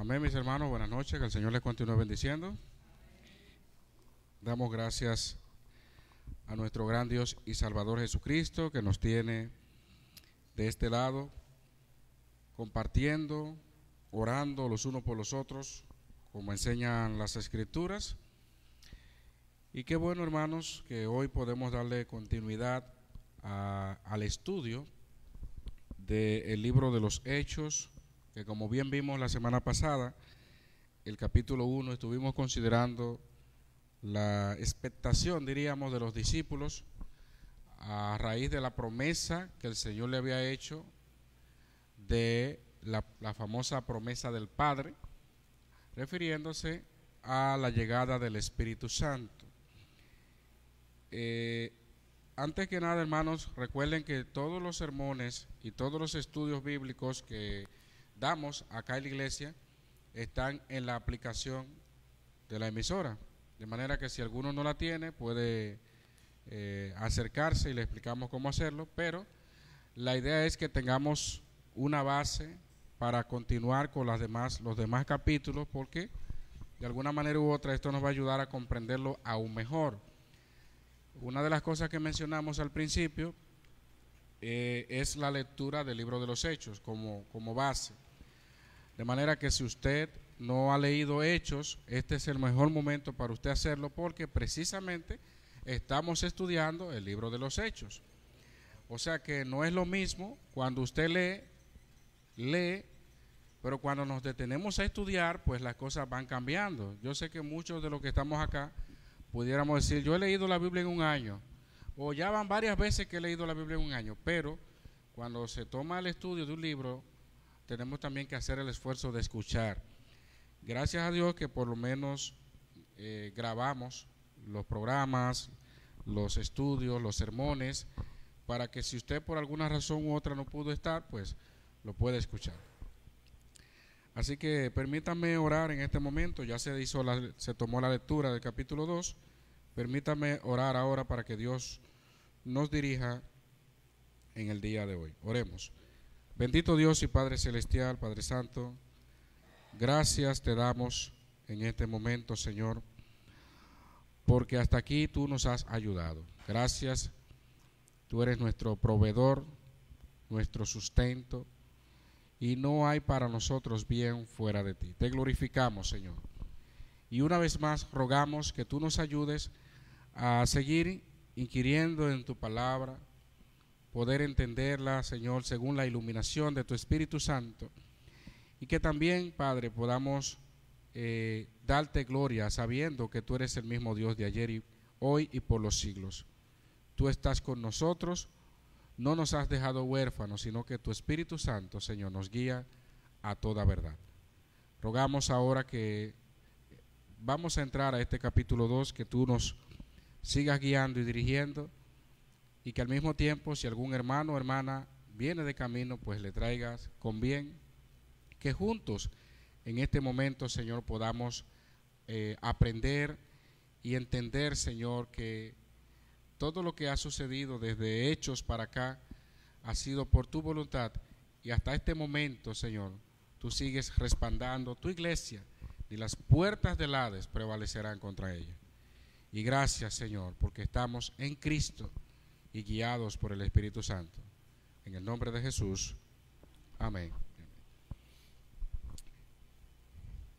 Amén, mis hermanos, buenas noches, que el Señor les continúe bendiciendo. Damos gracias a nuestro gran Dios y Salvador Jesucristo, que nos tiene de este lado, compartiendo, orando los unos por los otros, como enseñan las Escrituras. Y qué bueno, hermanos, que hoy podemos darle continuidad al estudio del libro de los Hechos, que como bien vimos la semana pasada, el capítulo 1, estuvimos considerando la expectación, diríamos, de los discípulos a raíz de la promesa que el Señor le había hecho, de la famosa promesa del Padre, refiriéndose a la llegada del Espíritu Santo. Antes que nada, hermanos, recuerden que todos los sermones y todos los estudios bíblicos que damos acá en la iglesia están en la aplicación de la emisora, de manera que si alguno no la tiene puede acercarse y le explicamos cómo hacerlo, pero la idea es que tengamos una base para continuar con los demás capítulos, porque de alguna manera u otra esto nos va a ayudar a comprenderlo aún mejor. Una de las cosas que mencionamos al principio es la lectura del libro de los Hechos como base. De manera que si usted no ha leído Hechos, este es el mejor momento para usted hacerlo, porque precisamente estamos estudiando el libro de los Hechos. O sea que no es lo mismo cuando usted lee, pero cuando nos detenemos a estudiar, pues las cosas van cambiando. Yo sé que muchos de los que estamos acá pudiéramos decir, yo he leído la Biblia en un año, o ya van varias veces que he leído la Biblia en un año, pero cuando se toma el estudio de un libro, tenemos también que hacer el esfuerzo de escuchar. Gracias a Dios que por lo menos grabamos los programas, los estudios, los sermones, para que si usted por alguna razón u otra no pudo estar, pues lo puede escuchar. Así que permítame orar en este momento. Ya se tomó la lectura del capítulo 2. Permítame orar ahora para que Dios nos dirija en el día de hoy. Oremos. Bendito Dios y Padre Celestial, Padre Santo, gracias te damos en este momento, Señor, porque hasta aquí tú nos has ayudado. Gracias, tú eres nuestro proveedor, nuestro sustento, y no hay para nosotros bien fuera de ti. Te glorificamos, Señor. Y una vez más rogamos que tú nos ayudes a seguir inquiriendo en tu palabra, poder entenderla, Señor, según la iluminación de tu Espíritu Santo, y que también, Padre, podamos darte gloria sabiendo que tú eres el mismo Dios de ayer y hoy y por los siglos. Tú estás con nosotros, no nos has dejado huérfanos, sino que tu Espíritu Santo, Señor, nos guía a toda verdad. Rogamos ahora que vamos a entrar a este capítulo 2, que tú nos sigas guiando y dirigiendo, y que al mismo tiempo, si algún hermano o hermana viene de camino, pues le traigas con bien, que juntos en este momento, Señor, podamos aprender y entender, Señor, que todo lo que ha sucedido desde Hechos para acá ha sido por tu voluntad, y hasta este momento, Señor, tú sigues respaldando tu iglesia, y las puertas del Hades prevalecerán contra ella. Y gracias, Señor, porque estamos en Cristo y guiados por el Espíritu Santo. En el nombre de Jesús, amén.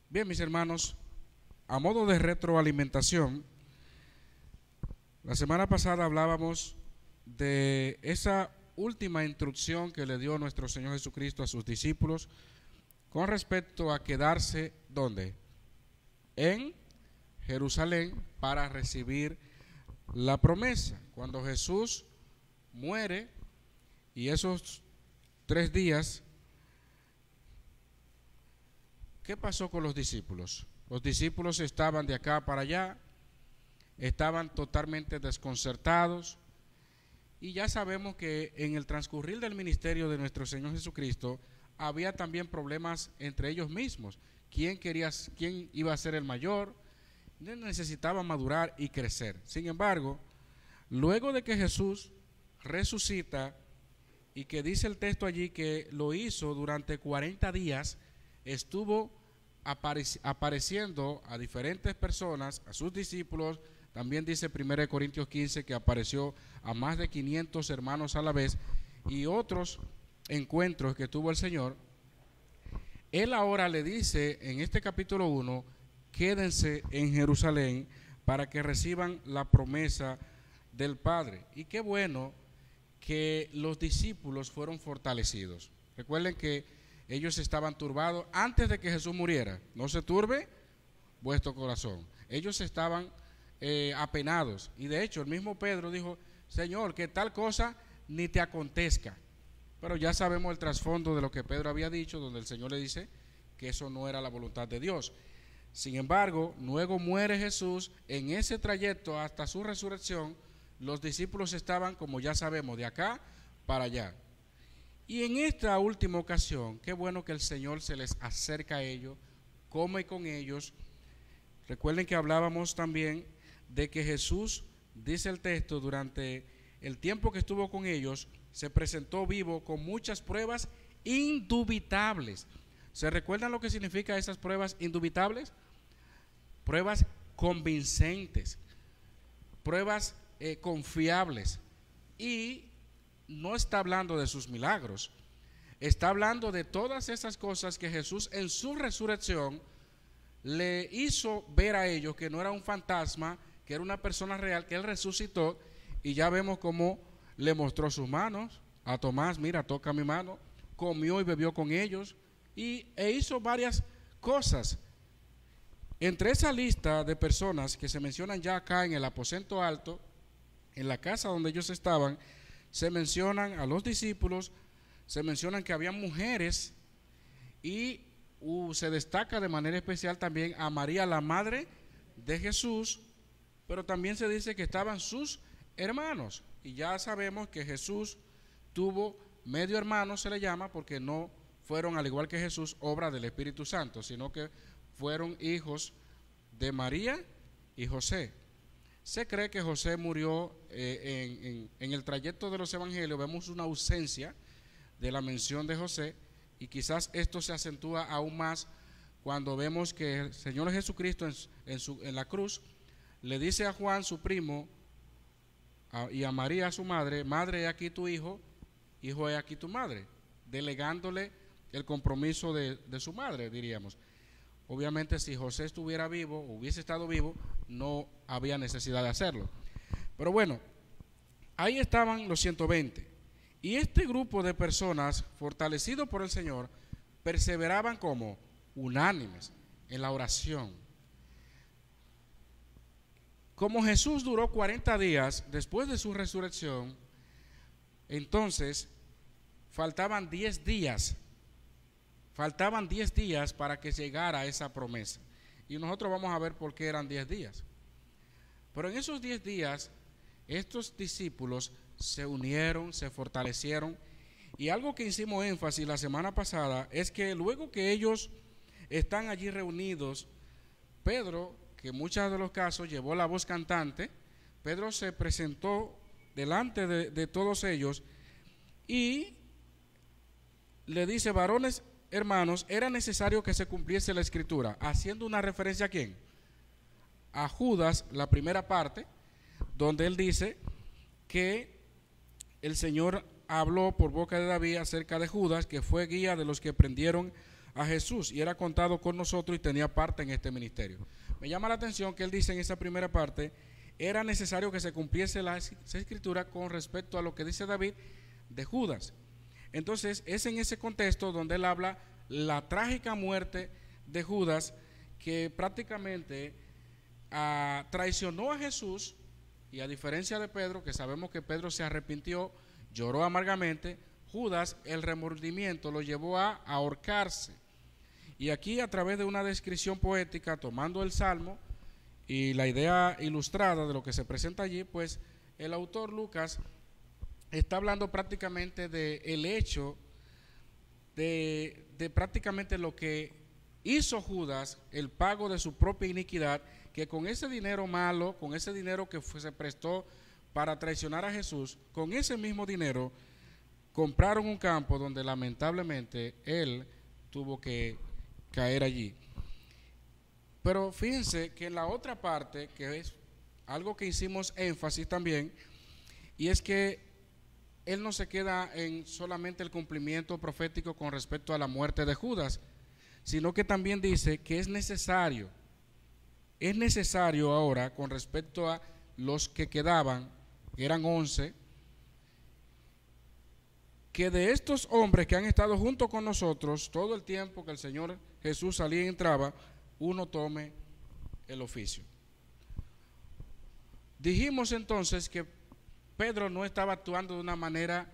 Bien, mis hermanos, a modo de retroalimentación, la semana pasada hablábamos de esa última instrucción que le dio nuestro Señor Jesucristo a sus discípulos con respecto a quedarse, ¿dónde? En Jerusalén, para recibir la promesa. Cuando Jesús muere, y esos 3 días, ¿qué pasó con los discípulos? Los discípulos estaban de acá para allá, estaban totalmente desconcertados, y ya sabemos que en el transcurrir del ministerio de nuestro Señor Jesucristo había también problemas entre ellos mismos. ¿Quién iba a ser el mayor? Necesitaba madurar y crecer. Sin embargo, luego de que Jesús resucita, y que dice el texto allí que lo hizo durante 40 días, estuvo apareciendo a diferentes personas, a sus discípulos. También dice 1 Corintios 15 que apareció a más de 500 hermanos a la vez, y otros encuentros que tuvo el Señor. Él ahora le dice en este capítulo 1, quédense en Jerusalén para que reciban la promesa del Padre. Y qué bueno que los discípulos fueron fortalecidos. Recuerden que ellos estaban turbados antes de que Jesús muriera. No se turbe vuestro corazón. Ellos estaban apenados. Y de hecho el mismo Pedro dijo, Señor, que tal cosa ni te acontezca. Pero ya sabemos el trasfondo de lo que Pedro había dicho, donde el Señor le dice que eso no era la voluntad de Dios. Sin embargo, luego muere Jesús. En ese trayecto hasta su resurrección, los discípulos estaban, como ya sabemos, de acá para allá. Y en esta última ocasión, qué bueno que el Señor se les acerca a ellos, come con ellos. Recuerden que hablábamos también de que Jesús, dice el texto, durante el tiempo que estuvo con ellos, se presentó vivo con muchas pruebas indubitables. ¿Se recuerdan lo que significa esas pruebas indubitables? Pruebas convincentes, pruebas confiables. Y no está hablando de sus milagros, está hablando de todas esas cosas que Jesús en su resurrección le hizo ver a ellos, que no era un fantasma, que era una persona real, que Él resucitó. Y ya vemos cómo le mostró sus manos a Tomás, mira, toca mi mano, comió y bebió con ellos, e hizo varias cosas. Entre esa lista de personas que se mencionan ya acá en el aposento alto, en la casa donde ellos estaban, se mencionan a los discípulos, se mencionan que había mujeres, y se destaca de manera especial también a María, la madre de Jesús, pero también se dice que estaban sus hermanos. Y ya sabemos que Jesús tuvo medio hermano, se le llama, porque no fueron, al igual que Jesús, obra del Espíritu Santo, sino que fueron hijos de María y José. Se cree que José murió en el trayecto de los evangelios. Vemos una ausencia de la mención de José, y quizás esto se acentúa aún más cuando vemos que el Señor Jesucristo en la cruz le dice a Juan, su primo, y a María, su madre, madre, he aquí tu hijo, hijo, he aquí tu madre, delegándole el compromiso de su madre, diríamos. Obviamente, si José estuviera vivo, hubiese estado vivo, no había necesidad de hacerlo. Pero bueno, ahí estaban los 120. Y este grupo de personas, fortalecidos por el Señor, perseveraban como unánimes en la oración. Como Jesús duró 40 días después de su resurrección, entonces faltaban 10 días. Faltaban 10 días para que llegara esa promesa. Y nosotros vamos a ver por qué eran 10 días. Pero en esos 10 días, estos discípulos se unieron, se fortalecieron. Y algo que hicimos énfasis la semana pasada es que luego que ellos están allí reunidos, Pedro, que en muchos de los casos llevó la voz cantante, Pedro se presentó delante de todos ellos y le dice: varones, hermanos, era necesario que se cumpliese la escritura, haciendo una referencia ¿a quién? A Judas, la primera parte, donde él dice que el Señor habló por boca de David acerca de Judas, que fue guía de los que prendieron a Jesús y era contado con nosotros y tenía parte en este ministerio. Me llama la atención que él dice en esa primera parte, era necesario que se cumpliese la escritura con respecto a lo que dice David de Judas. Entonces es en ese contexto donde él habla la trágica muerte de Judas, que prácticamente traicionó a Jesús, y a diferencia de Pedro, que sabemos que Pedro se arrepintió, lloró amargamente, Judas, el remordimiento lo llevó a ahorcarse. Y aquí, a través de una descripción poética, tomando el Salmo y la idea ilustrada de lo que se presenta allí, pues el autor Lucas está hablando prácticamente del hecho de prácticamente lo que hizo Judas, el pago de su propia iniquidad, que con ese dinero malo, con ese dinero que se prestó para traicionar a Jesús, con ese mismo dinero compraron un campo donde lamentablemente él tuvo que caer allí. Pero fíjense que en la otra parte, que es algo que hicimos énfasis también, y es que él no se queda en solamente el cumplimiento profético con respecto a la muerte de Judas, sino que también dice que es necesario ahora con respecto a los que quedaban, que eran 11, que de estos hombres que han estado junto con nosotros todo el tiempo que el Señor Jesús salía y entraba, uno tome el oficio. Dijimos entonces que Pedro no estaba actuando de una manera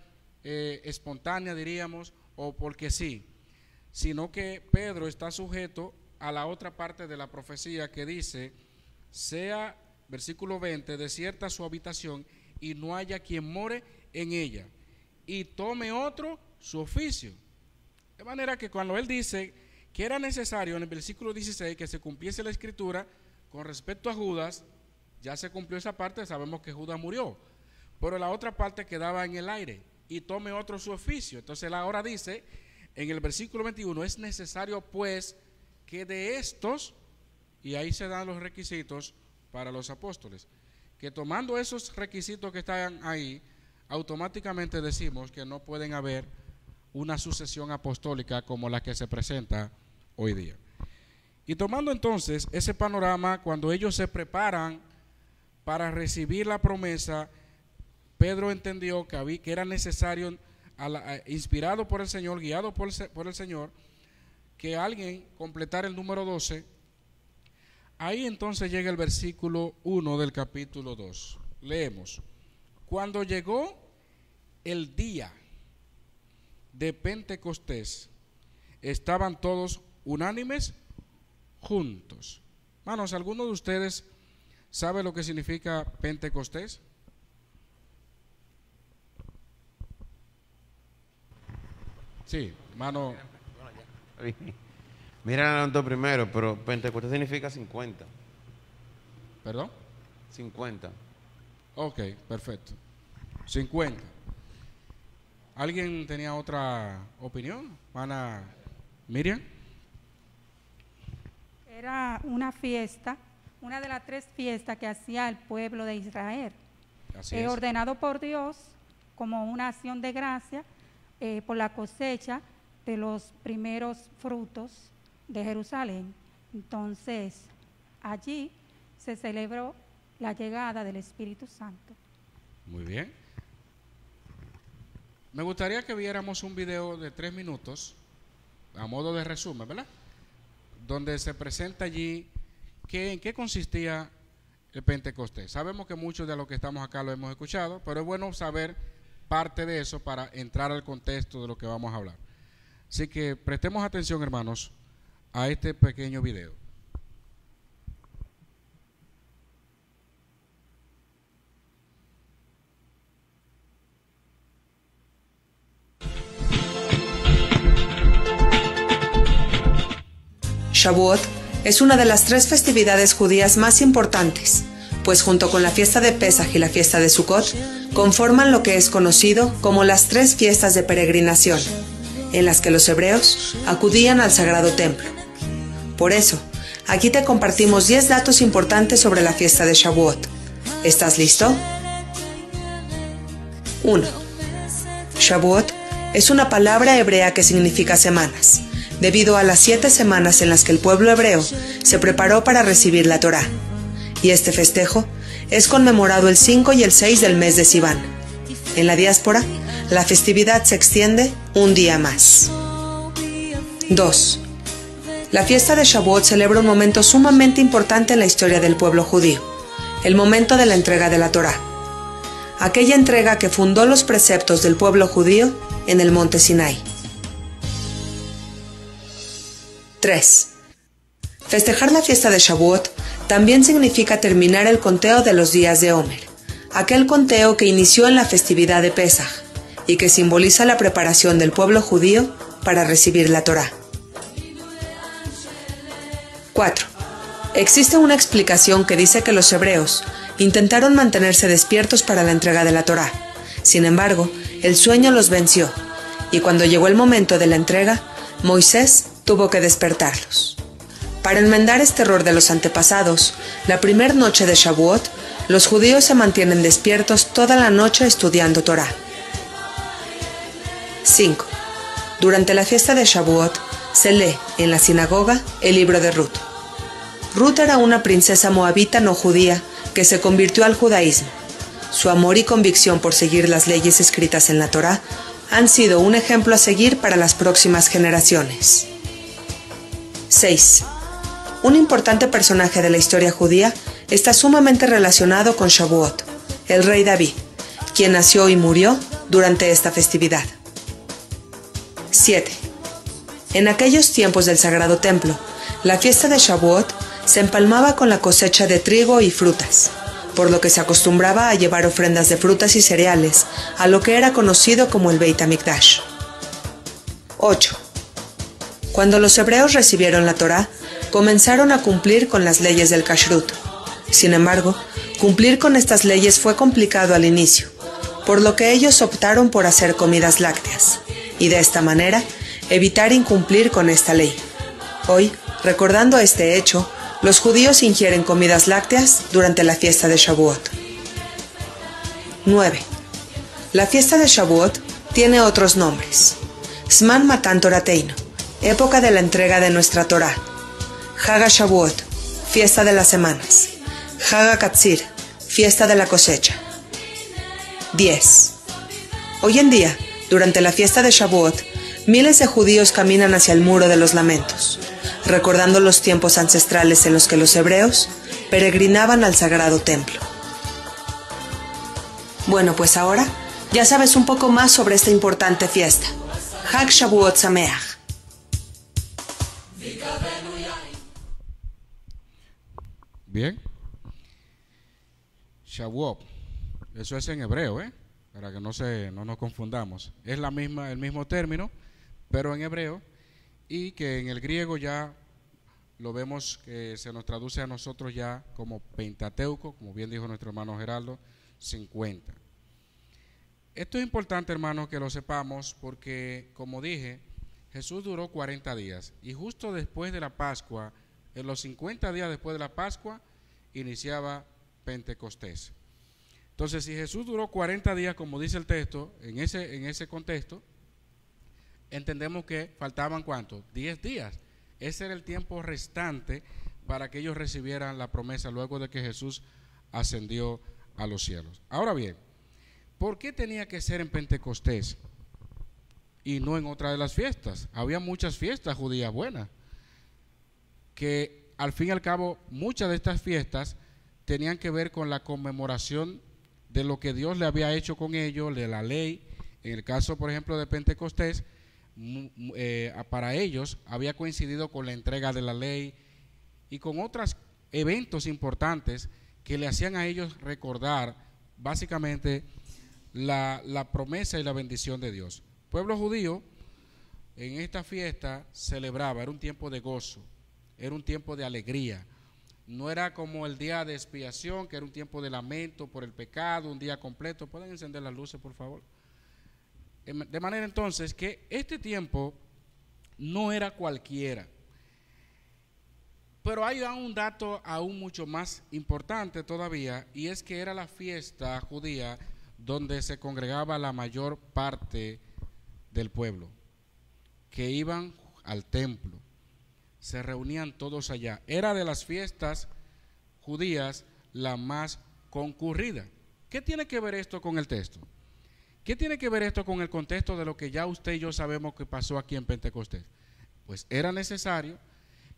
espontánea, diríamos, o porque sí, sino que Pedro está sujeto a la otra parte de la profecía que dice, sea, versículo 20, desierta su habitación y no haya quien more en ella, y tome otro su oficio. De manera que cuando él dice que era necesario en el versículo 16 que se cumpliese la escritura con respecto a Judas, ya se cumplió esa parte, sabemos que Judas murió, pero la otra parte quedaba en el aire, y tome otro su oficio. Entonces él ahora dice en el versículo 21, es necesario pues que de estos, y ahí se dan los requisitos para los apóstoles, que tomando esos requisitos que están ahí, automáticamente decimos que no pueden haber una sucesión apostólica como la que se presenta hoy día. Y tomando entonces ese panorama, cuando ellos se preparan para recibir la promesa, Pedro entendió que era necesario, inspirado por el Señor, guiado por el Señor, que alguien completara el número 12. Ahí entonces llega el versículo 1 del capítulo 2. Leemos: cuando llegó el día de Pentecostés, estaban todos unánimes juntos. Hermanos, ¿alguno de ustedes sabe lo que significa Pentecostés? Sí, hermano. Mira, el primero, pero Pentecostés significa 50. ¿Perdón? 50. Ok, perfecto. 50. ¿Alguien tenía otra opinión? Hermana Miriam. Era una fiesta, una de las 3 fiestas que hacía el pueblo de Israel, ordenado por Dios como una acción de gracia por la cosecha de los primeros frutos de Jerusalén. Entonces, allí se celebró la llegada del Espíritu Santo. Muy bien. Me gustaría que viéramos un video de 3 minutos, a modo de resumen, ¿verdad? Donde se presenta allí en qué consistía el Pentecostés. Sabemos que muchos de los que estamos acá lo hemos escuchado, pero es bueno saber parte de eso para entrar al contexto de lo que vamos a hablar. Así que prestemos atención, hermanos, a este pequeño video. Shavuot es una de las 3 festividades judías más importantes, pues junto con la fiesta de Pesaj y la fiesta de Sukkot, conforman lo que es conocido como las 3 fiestas de peregrinación, en las que los hebreos acudían al sagrado templo. Por eso, aquí te compartimos 10 datos importantes sobre la fiesta de Shavuot. ¿Estás listo? 1. Shavuot es una palabra hebrea que significa semanas, debido a las 7 semanas en las que el pueblo hebreo se preparó para recibir la Torá. Y este festejo es conmemorado el 5 y el 6 del mes de Sivan. En la diáspora, la festividad se extiende un día más. 2. La fiesta de Shavuot celebra un momento sumamente importante en la historia del pueblo judío, el momento de la entrega de la Torá, aquella entrega que fundó los preceptos del pueblo judío en el monte Sinai. 3. Festejar la fiesta de Shavuot también significa terminar el conteo de los días de Omer, aquel conteo que inició en la festividad de Pesaj y que simboliza la preparación del pueblo judío para recibir la Torá. 4. Existe una explicación que dice que los hebreos intentaron mantenerse despiertos para la entrega de la Torá. Sin embargo, el sueño los venció, y cuando llegó el momento de la entrega, Moisés tuvo que despertarlos. Para enmendar este error de los antepasados, la primera noche de Shavuot, los judíos se mantienen despiertos toda la noche estudiando Torá. 5. Durante la fiesta de Shavuot, se lee en la sinagoga el libro de Ruth. Ruth era una princesa moabita no judía que se convirtió al judaísmo. Su amor y convicción por seguir las leyes escritas en la Torá han sido un ejemplo a seguir para las próximas generaciones. 6. Un importante personaje de la historia judía está sumamente relacionado con Shavuot, el rey David, quien nació y murió durante esta festividad. 7. En aquellos tiempos del Sagrado Templo, la fiesta de Shavuot se empalmaba con la cosecha de trigo y frutas, por lo que se acostumbraba a llevar ofrendas de frutas y cereales a lo que era conocido como el Beit HaMikdash. 8. Cuando los hebreos recibieron la Torá, comenzaron a cumplir con las leyes del Kashrut. Sin embargo, cumplir con estas leyes fue complicado al inicio, por lo que ellos optaron por hacer comidas lácteas, y de esta manera evitar incumplir con esta ley. Hoy, recordando este hecho, los judíos ingieren comidas lácteas durante la fiesta de Shavuot. 9. La fiesta de Shavuot tiene otros nombres. Zman Matan Torateinu, época de la entrega de nuestra Torá. Hag HaShavuot, fiesta de las semanas. Hag HaKatzir, fiesta de la cosecha. 10. Hoy en día, durante la fiesta de Shavuot, miles de judíos caminan hacia el Muro de los Lamentos, recordando los tiempos ancestrales en los que los hebreos peregrinaban al Sagrado Templo. Bueno, pues ahora ya sabes un poco más sobre esta importante fiesta. Hag Shavuot Sameach. Bien. Shavuot, eso es en hebreo, para que no nos confundamos. Es el mismo término, pero en hebreo, y que en el griego ya lo vemos que se nos traduce a nosotros ya como Pentateuco, como bien dijo nuestro hermano Geraldo, 50. Esto es importante, hermanos, que lo sepamos, porque como dije, Jesús duró 40 días, y justo después de la Pascua, en los 50 días después de la Pascua, iniciaba Pentecostés. Entonces, si Jesús duró 40 días, como dice el texto, en ese contexto, entendemos que faltaban ¿cuántos? 10 días. Ese era el tiempo restante para que ellos recibieran la promesa luego de que Jesús ascendió a los cielos. Ahora bien, ¿por qué tenía que ser en Pentecostés y no en otra de las fiestas? Había muchas fiestas judías buenas, que al fin y al cabo muchas de estas fiestas tenían que ver con la conmemoración de lo que Dios le había hecho con ellos, de la ley. En el caso, por ejemplo, de Pentecostés, para ellos había coincidido con la entrega de la ley y con otros eventos importantes que le hacían a ellos recordar básicamente la promesa y la bendición de Dios. El pueblo judío en esta fiesta celebraba, era un tiempo de gozo, era un tiempo de alegría. No era como el día de expiación, que era un tiempo de lamento por el pecado, un día completo. ¿Pueden encender las luces, por favor? De manera entonces que este tiempo no era cualquiera. Pero hay un dato aún mucho más importante todavía, y es que era la fiesta judía donde se congregaba la mayor parte del pueblo, que iban al templo, se reunían todos allá. Era de las fiestas judías la más concurrida. ¿Qué tiene que ver esto con el texto? ¿Qué tiene que ver esto con el contexto de lo que ya usted y yo sabemos que pasó aquí en Pentecostés? Pues era necesario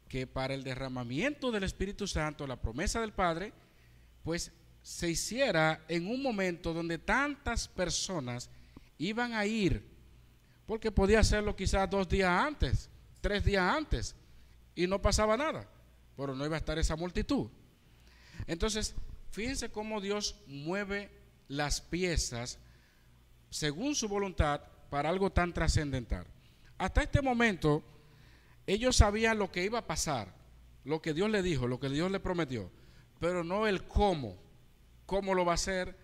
que para el derramamiento del Espíritu Santo, la promesa del Padre, pues se hiciera en un momento donde tantas personas iban a ir, porque podía hacerlo quizás 2 días antes, 3 días antes, y no pasaba nada, pero no iba a estar esa multitud. Entonces, fíjense cómo Dios mueve las piezas según su voluntad para algo tan trascendental. Hasta este momento, ellos sabían lo que iba a pasar, lo que Dios le dijo, lo que Dios le prometió, pero no el cómo lo va a hacer,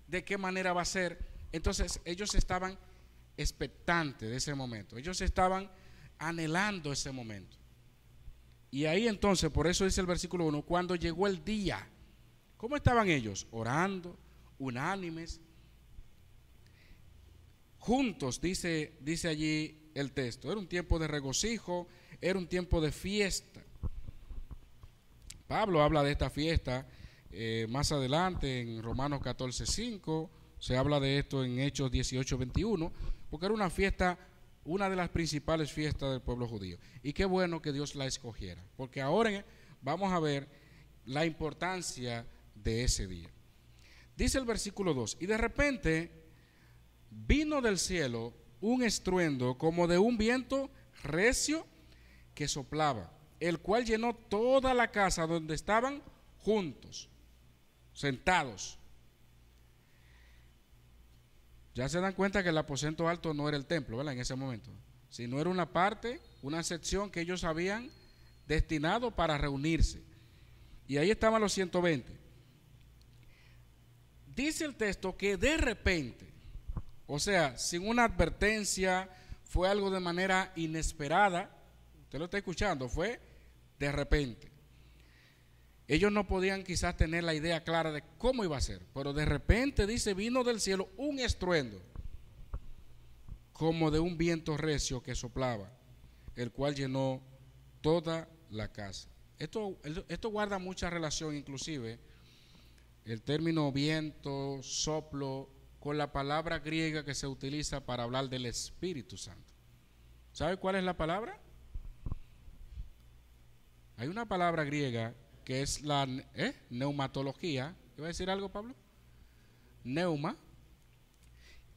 de qué manera va a ser. Entonces, ellos estaban expectantes de ese momento, ellos estaban anhelando ese momento. Y ahí entonces, por eso dice el versículo 1, cuando llegó el día, ¿cómo estaban ellos? Orando, unánimes, juntos, dice allí el texto. Era un tiempo de regocijo, era un tiempo de fiesta. Pablo habla de esta fiesta más adelante en Romanos 14:5, se habla de esto en Hechos 18:21, porque era una fiesta, una de las principales fiestas del pueblo judío. Y qué bueno que Dios la escogiera, porque ahora vamos a ver la importancia de ese día. Dice el versículo 2, y de repente vino del cielo un estruendo como de un viento recio que soplaba, el cual llenó toda la casa donde estaban juntos, sentados. Ya se dan cuenta que el aposento alto no era el templo, ¿verdad? En ese momento, sino era una parte, una sección que ellos habían destinado para reunirse. Y ahí estaban los 120. Dice el texto que de repente, o sea, sin una advertencia, fue algo de manera inesperada. Usted lo está escuchando, fue de repente. Ellos no podían quizás tener la idea clara de cómo iba a ser, pero de repente dice, vino del cielo un estruendo, como de un viento recio que soplaba, el cual llenó toda la casa. Esto guarda mucha relación, inclusive, el término viento, soplo, con la palabra griega que se utiliza para hablar del Espíritu Santo. ¿Sabe cuál es la palabra? Hay una palabra griega que es la neumatología. ¿Iba a decir algo, Pablo? Neuma,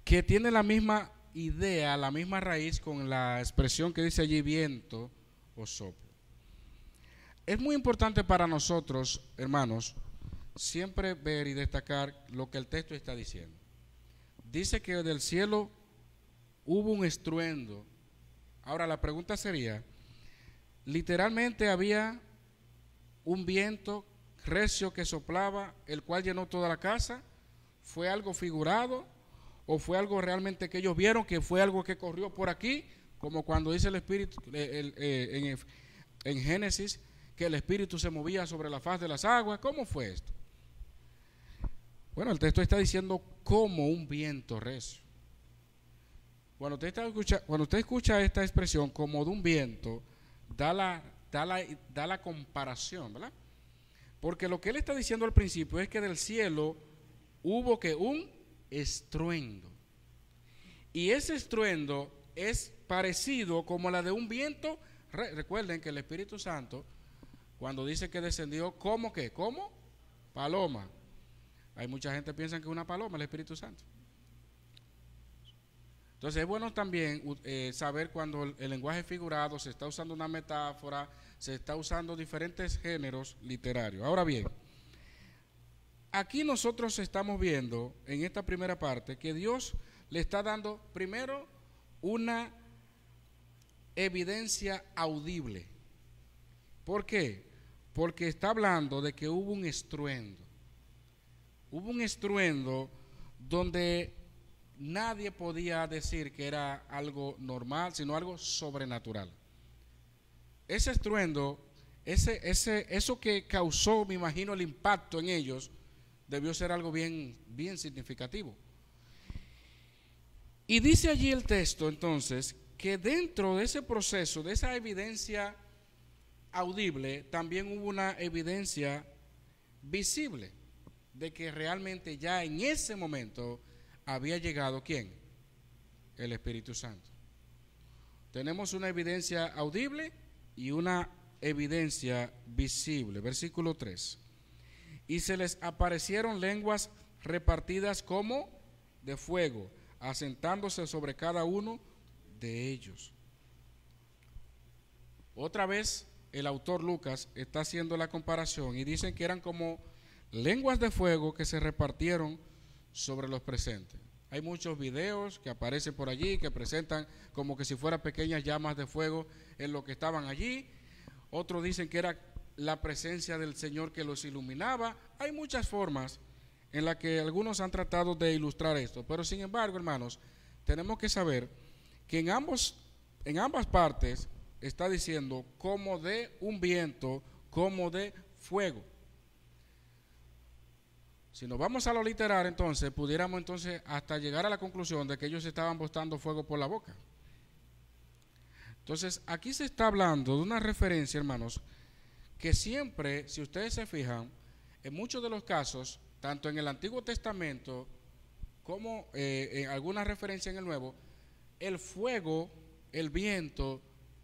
que tiene la misma idea, la misma raíz con la expresión que dice allí viento o soplo. Es muy importante para nosotros, hermanos, siempre ver y destacar lo que el texto está diciendo. Dice que del cielo hubo un estruendo. Ahora la pregunta sería, literalmente había un viento recio que soplaba, el cual llenó toda la casa. ¿Fue algo figurado o fue algo realmente que ellos vieron, que fue algo que corrió por aquí, como cuando dice el Espíritu en Génesis, que el Espíritu se movía sobre la faz de las aguas? ¿Cómo fue esto? Bueno, el texto está diciendo como un viento recio. Cuando usted escucha esta expresión como de un viento, da la comparación, ¿verdad? Porque lo que él está diciendo al principio es que del cielo hubo que un estruendo. Y ese estruendo es parecido como la de un viento. Recuerden que el Espíritu Santo, cuando dice que descendió, ¿cómo qué? ¿Cómo? Paloma. Hay mucha gente que piensa que es una paloma el Espíritu Santo. Entonces es bueno también saber cuando el lenguaje figurado se está usando una metáfora, se está usando diferentes géneros literarios. Ahora bien, aquí nosotros estamos viendo en esta primera parte que Dios le está dando primero una evidencia audible. ¿Por qué? Porque está hablando de que hubo un estruendo. Hubo un estruendo donde nadie podía decir que era algo normal, sino algo sobrenatural. Ese estruendo, eso que causó, me imagino, el impacto en ellos, debió ser algo bien significativo. Y dice allí el texto, entonces, que dentro de ese proceso, de esa evidencia audible, también hubo una evidencia visible de que realmente ya en ese momento había llegado ¿quién? El Espíritu Santo. Tenemos una evidencia audible y una evidencia visible. Versículo 3. Y se les aparecieron lenguas repartidas como de fuego, asentándose sobre cada uno de ellos. Otra vez el autor Lucas está haciendo la comparación y dicen que eran como lenguas de fuego que se repartieron sobre los presentes. Hay muchos videos que aparecen por allí que presentan como que si fueran pequeñas llamas de fuego en lo que estaban allí. Otros dicen que era la presencia del Señor que los iluminaba. Hay muchas formas en las que algunos han tratado de ilustrar esto, pero sin embargo, hermanos, tenemos que saber que en ambas partes está diciendo como de un viento, como de fuego. Si nos vamos a lo literal, entonces, pudiéramos entonces hasta llegar a la conclusión de que ellos estaban botando fuego por la boca. Entonces, aquí se está hablando de una referencia, hermanos, que siempre, si ustedes se fijan, en muchos de los casos, tanto en el Antiguo Testamento como en alguna referencia en el Nuevo, el fuego, el viento,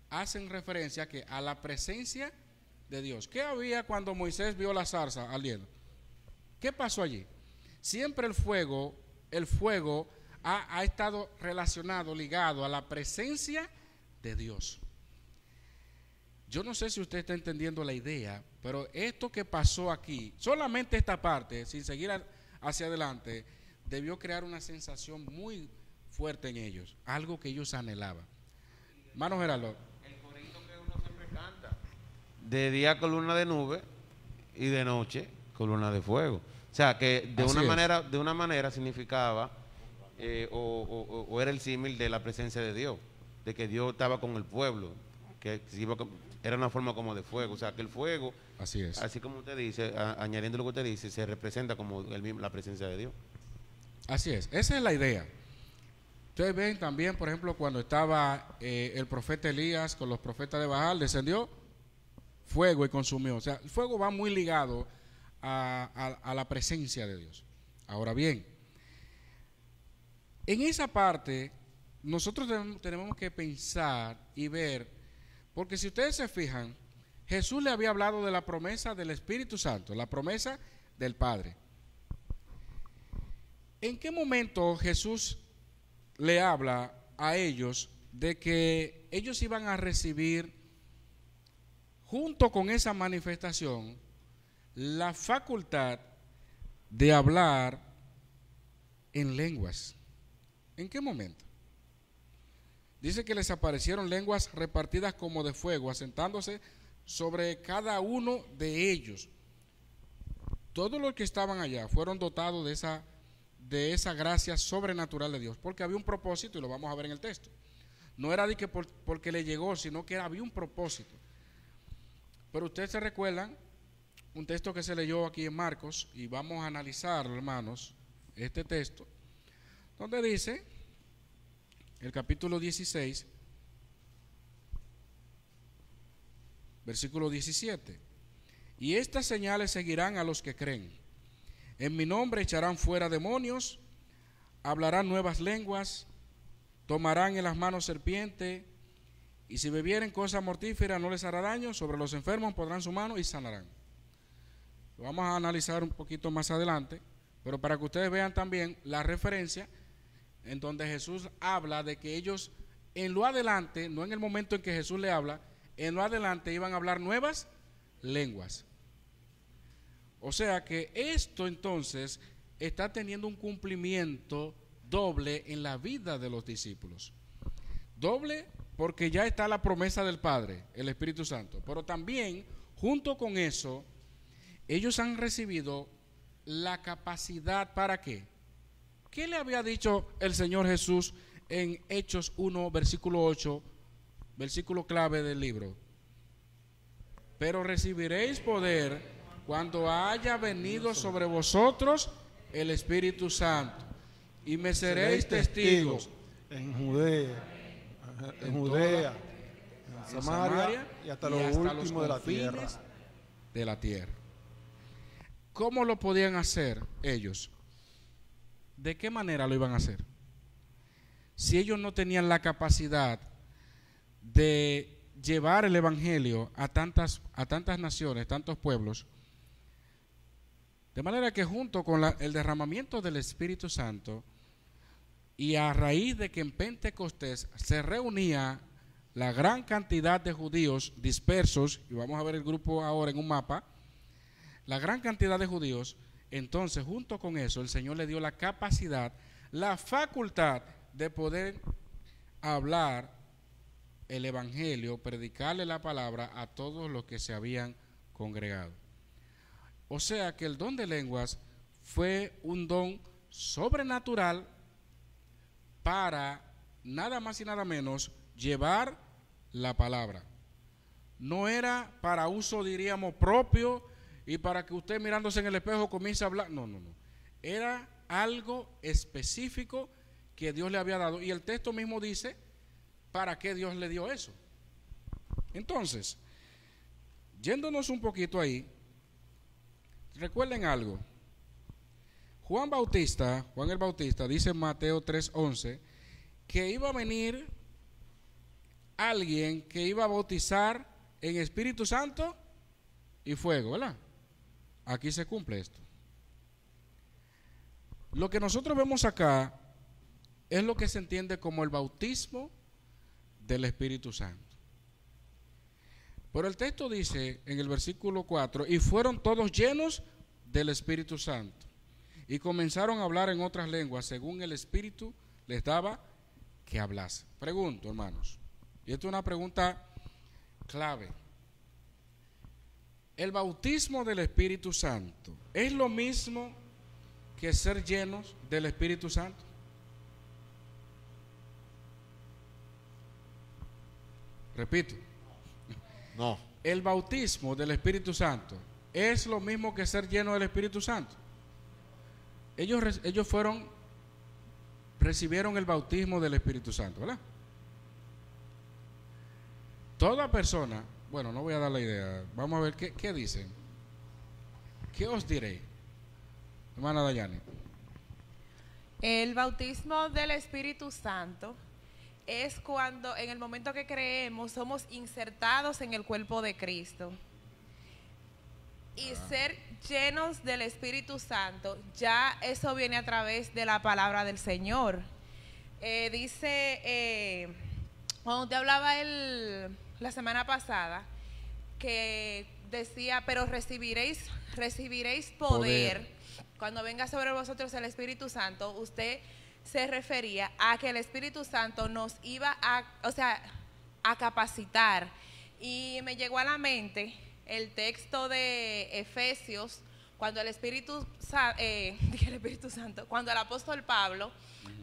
hacen referencia a la presencia de Dios. ¿Qué había cuando Moisés vio la zarza ardiendo? ¿Qué pasó allí? Siempre el fuego ha estado relacionado, ligado a la presencia de Dios. Yo no sé si usted está entendiendo la idea, pero esto que pasó aquí, solamente esta parte, sin seguir hacia adelante, debió crear una sensación muy fuerte en ellos, algo que ellos anhelaban. Hermano Gerardo. El corito que uno siempre canta. De día columna de nube y de noche columna de fuego. O sea que de una manera significaba o era el símil de la presencia de Dios, de que Dios estaba con el pueblo, que era una forma como de fuego. O sea que el fuego, así es, así como usted dice, añadiendo lo que usted dice, se representa como la presencia de Dios. Así es, esa es la idea. Ustedes ven también, por ejemplo, cuando estaba el profeta Elías con los profetas de Baal, descendió fuego y consumió. O sea, el fuego va muy ligado a la presencia de Dios. Ahora bien, en esa parte nosotros tenemos que pensar y ver, porque si ustedes se fijan, Jesús le había hablado de la promesa del Espíritu Santo, la promesa del Padre. ¿En qué momento Jesús le habla a ellos de que ellos iban a recibir, junto con esa manifestación, la facultad de hablar en lenguas? ¿En qué momento? Dice que les aparecieron lenguas repartidas como de fuego, asentándose sobre cada uno de ellos. Todos los que estaban allá fueron dotados de esa gracia sobrenatural de Dios, porque había un propósito, y lo vamos a ver en el texto. No era de que porque le llegó, sino que había un propósito. Pero ustedes se recuerdan un texto que se leyó aquí en Marcos, y vamos a analizarlo, hermanos, este texto, donde dice, el capítulo 16, versículo 17, y estas señales seguirán a los que creen. En mi nombre echarán fuera demonios, hablarán nuevas lenguas, tomarán en las manos serpiente, y si bebieren cosa mortífera no les hará daño, sobre los enfermos pondrán su mano y sanarán. Lo vamos a analizar un poquito más adelante, pero para que ustedes vean también la referencia en donde Jesús habla de que ellos en lo adelante, no en el momento en que Jesús le habla, en lo adelante iban a hablar nuevas lenguas. O sea que esto entonces está teniendo un cumplimiento doble en la vida de los discípulos. Doble porque ya está la promesa del Padre, el Espíritu Santo, pero también junto con eso ellos han recibido la capacidad. ¿Para qué? ¿Qué le había dicho el Señor Jesús en Hechos 1, versículo 8, versículo clave del libro? Pero recibiréis poder cuando haya venido sobre vosotros el Espíritu Santo, y me seréis testigos en Judea, en Samaria y hasta lo último de la tierra. De la tierra. ¿Cómo lo podían hacer ellos? ¿De qué manera lo iban a hacer? Si ellos no tenían la capacidad de llevar el evangelio a tantas naciones, tantos pueblos, de manera que junto con el derramamiento del Espíritu Santo, y a raíz de que en Pentecostés se reunía la gran cantidad de judíos dispersos, y vamos a ver el grupo ahora en un mapa, la gran cantidad de judíos, entonces junto con eso el Señor le dio la capacidad, la facultad de poder hablar el evangelio, predicarle la palabra a todos los que se habían congregado. O sea que el don de lenguas fue un don sobrenatural para nada más y nada menos llevar la palabra. No era para uso, diríamos, propio y para que usted mirándose en el espejo comience a hablar. No. Era algo específico que Dios le había dado. Y el texto mismo dice para qué Dios le dio eso. Entonces, yéndonos un poquito ahí, recuerden algo. Juan el Bautista, dice en Mateo 3:11, que iba a venir alguien que iba a bautizar en Espíritu Santo y fuego, ¿verdad? Aquí se cumple esto. Lo que nosotros vemos acá es lo que se entiende como el bautismo del Espíritu Santo. Pero el texto dice en el versículo 4, y fueron todos llenos del Espíritu Santo y comenzaron a hablar en otras lenguas según el Espíritu les daba que hablase. Pregunto, hermanos, y esto es una pregunta clave. ¿El bautismo del Espíritu Santo es lo mismo que ser llenos del Espíritu Santo? Repito. No. ¿El bautismo del Espíritu Santo es lo mismo que ser lleno del Espíritu Santo? Ellos recibieron el bautismo del Espíritu Santo, ¿verdad? Toda persona, bueno, no voy a dar la idea, vamos a ver qué dicen. ¿Qué os diré? Hermana Dayani. El bautismo del Espíritu Santo es cuando en el momento que creemos somos insertados en el cuerpo de Cristo. Y ser llenos del Espíritu Santo, ya eso viene a través de la palabra del Señor. Dice, cuando usted hablaba la semana pasada, que decía, pero recibiréis poder cuando venga sobre vosotros el Espíritu Santo. Usted se refería a que el Espíritu Santo nos iba a capacitar. Y me llegó a la mente el texto de Efesios, cuando el Espíritu Santo, cuando el apóstol Pablo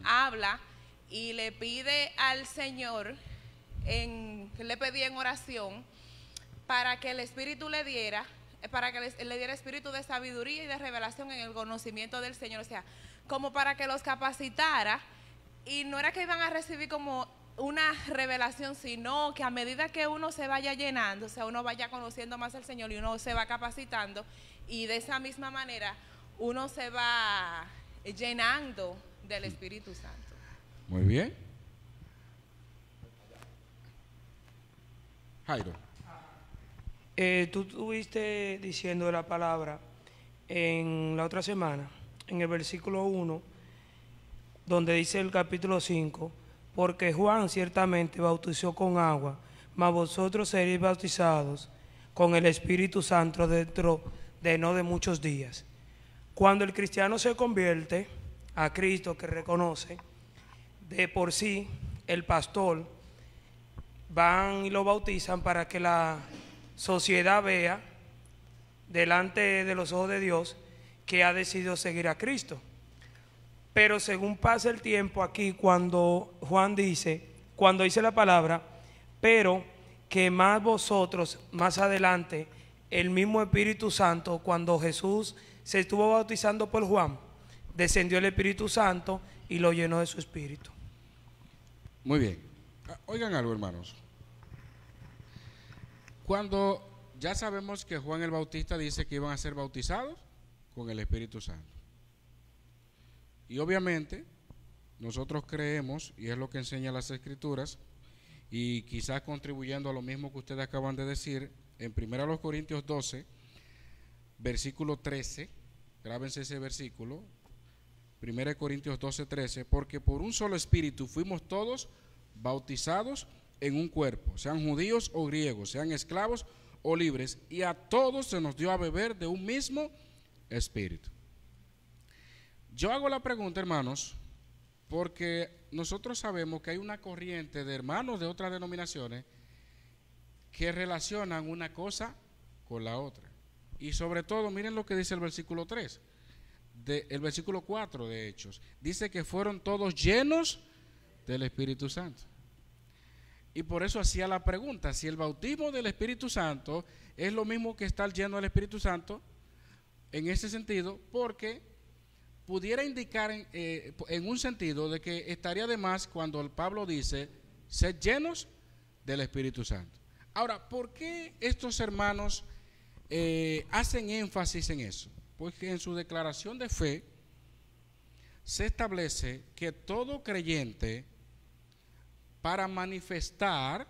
habla y le pide al Señor, le pedía en oración, para que el Espíritu le diera, le diera espíritu de sabiduría y de revelación en el conocimiento del Señor, o sea, como para que los capacitara. Y no era que iban a recibir como una revelación, sino que a medida que uno se vaya llenando, o sea, uno vaya conociendo más al Señor y uno se va capacitando, y de esa misma manera uno se va llenando del Espíritu Santo. Muy bien. Jairo. Tú estuviste diciendo la palabra en la otra semana, en el versículo 1, donde dice el capítulo 5, porque Juan ciertamente bautizó con agua, mas vosotros seréis bautizados con el Espíritu Santo dentro de no de muchos días. Cuando el cristiano se convierte a Cristo, que reconoce, de por sí el pastor van y lo bautizan para que la sociedad vea delante de los ojos de Dios que ha decidido seguir a Cristo. Pero según pasa el tiempo aquí, cuando Juan dice, cuando dice la palabra, pero que más vosotros, más adelante, el mismo Espíritu Santo, cuando Jesús se estuvo bautizando por Juan, descendió el Espíritu Santo y lo llenó de su Espíritu. Muy bien. Oigan algo, hermanos. Cuando ya sabemos que Juan el Bautista dice que iban a ser bautizados con el Espíritu Santo. Y obviamente nosotros creemos, y es lo que enseñan las Escrituras, y quizás contribuyendo a lo mismo que ustedes acaban de decir, en 1 Corintios 12, versículo 13, grábense ese versículo, 1 Corintios 12, 13, porque por un solo Espíritu fuimos todos bautizados en un cuerpo, sean judíos o griegos, sean esclavos o libres, y a todos se nos dio a beber de un mismo Espíritu. Yo hago la pregunta, hermanos, porque nosotros sabemos que hay una corriente de hermanos de otras denominaciones que relacionan una cosa con la otra. Y sobre todo, miren lo que dice el versículo 3, el versículo 4 de Hechos. Dice que fueron todos llenos del Espíritu Santo. Y por eso hacía la pregunta, si el bautismo del Espíritu Santo es lo mismo que estar lleno del Espíritu Santo, en ese sentido, porque pudiera indicar en un sentido de que estaría de más cuando el Pablo dice, sed llenos del Espíritu Santo. Ahora, ¿por qué estos hermanos hacen énfasis en eso? Porque en su declaración de fe se establece que todo creyente, para manifestar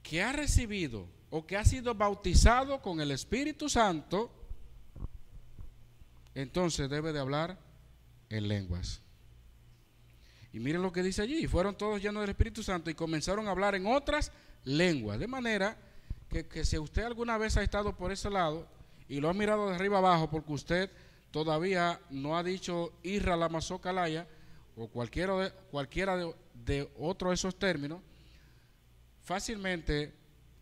que ha recibido o que ha sido bautizado con el Espíritu Santo, entonces debe de hablar en lenguas. Y miren lo que dice allí, fueron todos llenos del Espíritu Santo y comenzaron a hablar en otras lenguas. De manera que si usted alguna vez ha estado por ese lado y lo ha mirado de arriba abajo porque usted todavía no ha dicho Irra la Mazocalaya o cualquiera de otro de esos términos, fácilmente,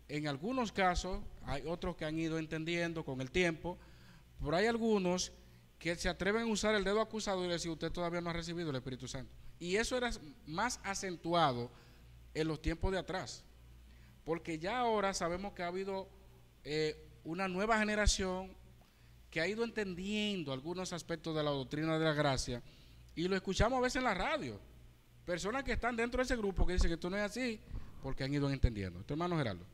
en algunos casos, hay otros que han ido entendiendo con el tiempo, pero hay algunos que se atreven a usar el dedo acusador y decir, usted todavía no ha recibido el Espíritu Santo. Y eso era más acentuado en los tiempos de atrás, porque ya ahora sabemos que ha habido una nueva generación que ha ido entendiendo algunos aspectos de la doctrina de la gracia, y lo escuchamos a veces en la radio, personas que están dentro de ese grupo que dicen que esto no es así, porque han ido entendiendo. Tu hermano Gerardo.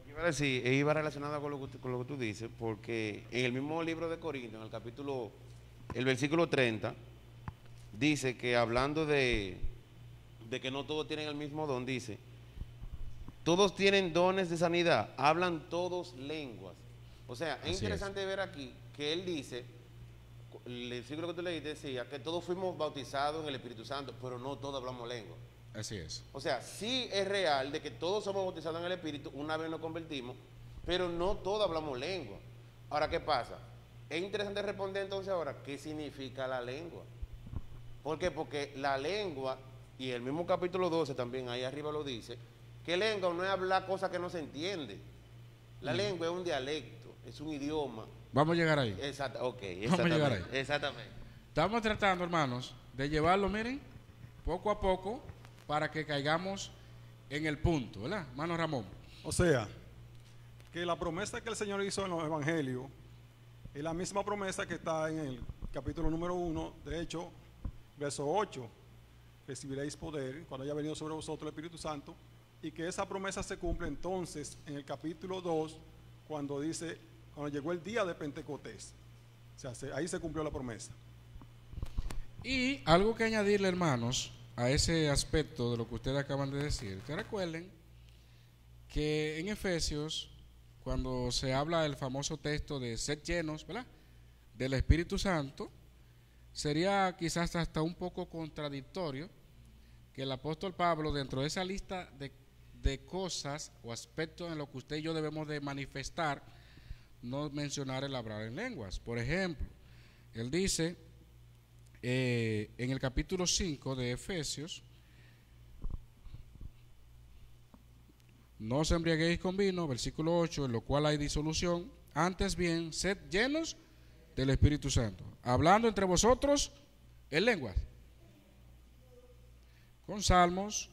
Iba a decir, iba relacionado con lo que tú dices, porque en el mismo libro de Corintios, en el capítulo, el versículo 30, dice que hablando de que no todos tienen el mismo don, dice, todos tienen dones de sanidad, hablan todos lenguas. O sea, es interesante ver aquí que él dice, el versículo que tú leíste decía que todos fuimos bautizados en el Espíritu Santo, pero no todos hablamos lengua. Así es. O sea, sí es real de que todos somos bautizados en el Espíritu, una vez nos convertimos, pero no todos hablamos lengua. Ahora, ¿qué pasa? Es interesante responder entonces ahora, ¿qué significa la lengua? ¿Por qué? Porque la lengua, y el mismo capítulo 12 también, ahí arriba lo dice, que lengua no es hablar cosas que no se entiende. La lengua es un dialecto, es un idioma. Vamos a llegar ahí. Vamos a llegar ahí. Exactamente. Estamos tratando, hermanos, de llevarlo, miren, poco a poco, para que caigamos en el punto, ¿verdad, hermano Ramón? O sea, que la promesa que el Señor hizo en los evangelios es la misma promesa que está en el capítulo número 1, de hecho, verso 8, recibiréis poder cuando haya venido sobre vosotros el Espíritu Santo, y que esa promesa se cumple entonces en el capítulo 2, cuando dice, cuando llegó el día de Pentecostés. O sea, ahí se cumplió la promesa. Y algo que añadirle, hermanos, a ese aspecto de lo que ustedes acaban de decir, que recuerden que en Efesios, cuando se habla del famoso texto de sed llenos, ¿verdad?, del Espíritu Santo, sería quizás hasta un poco contradictorio que el apóstol Pablo, dentro de esa lista de cosas o aspectos en lo que usted y yo debemos de manifestar, no mencionar el hablar en lenguas. Por ejemplo, él dice en el capítulo 5 de Efesios, no os embriaguéis con vino, versículo 8, en lo cual hay disolución, antes bien, sed llenos del Espíritu Santo, hablando entre vosotros en lenguas, con salmos,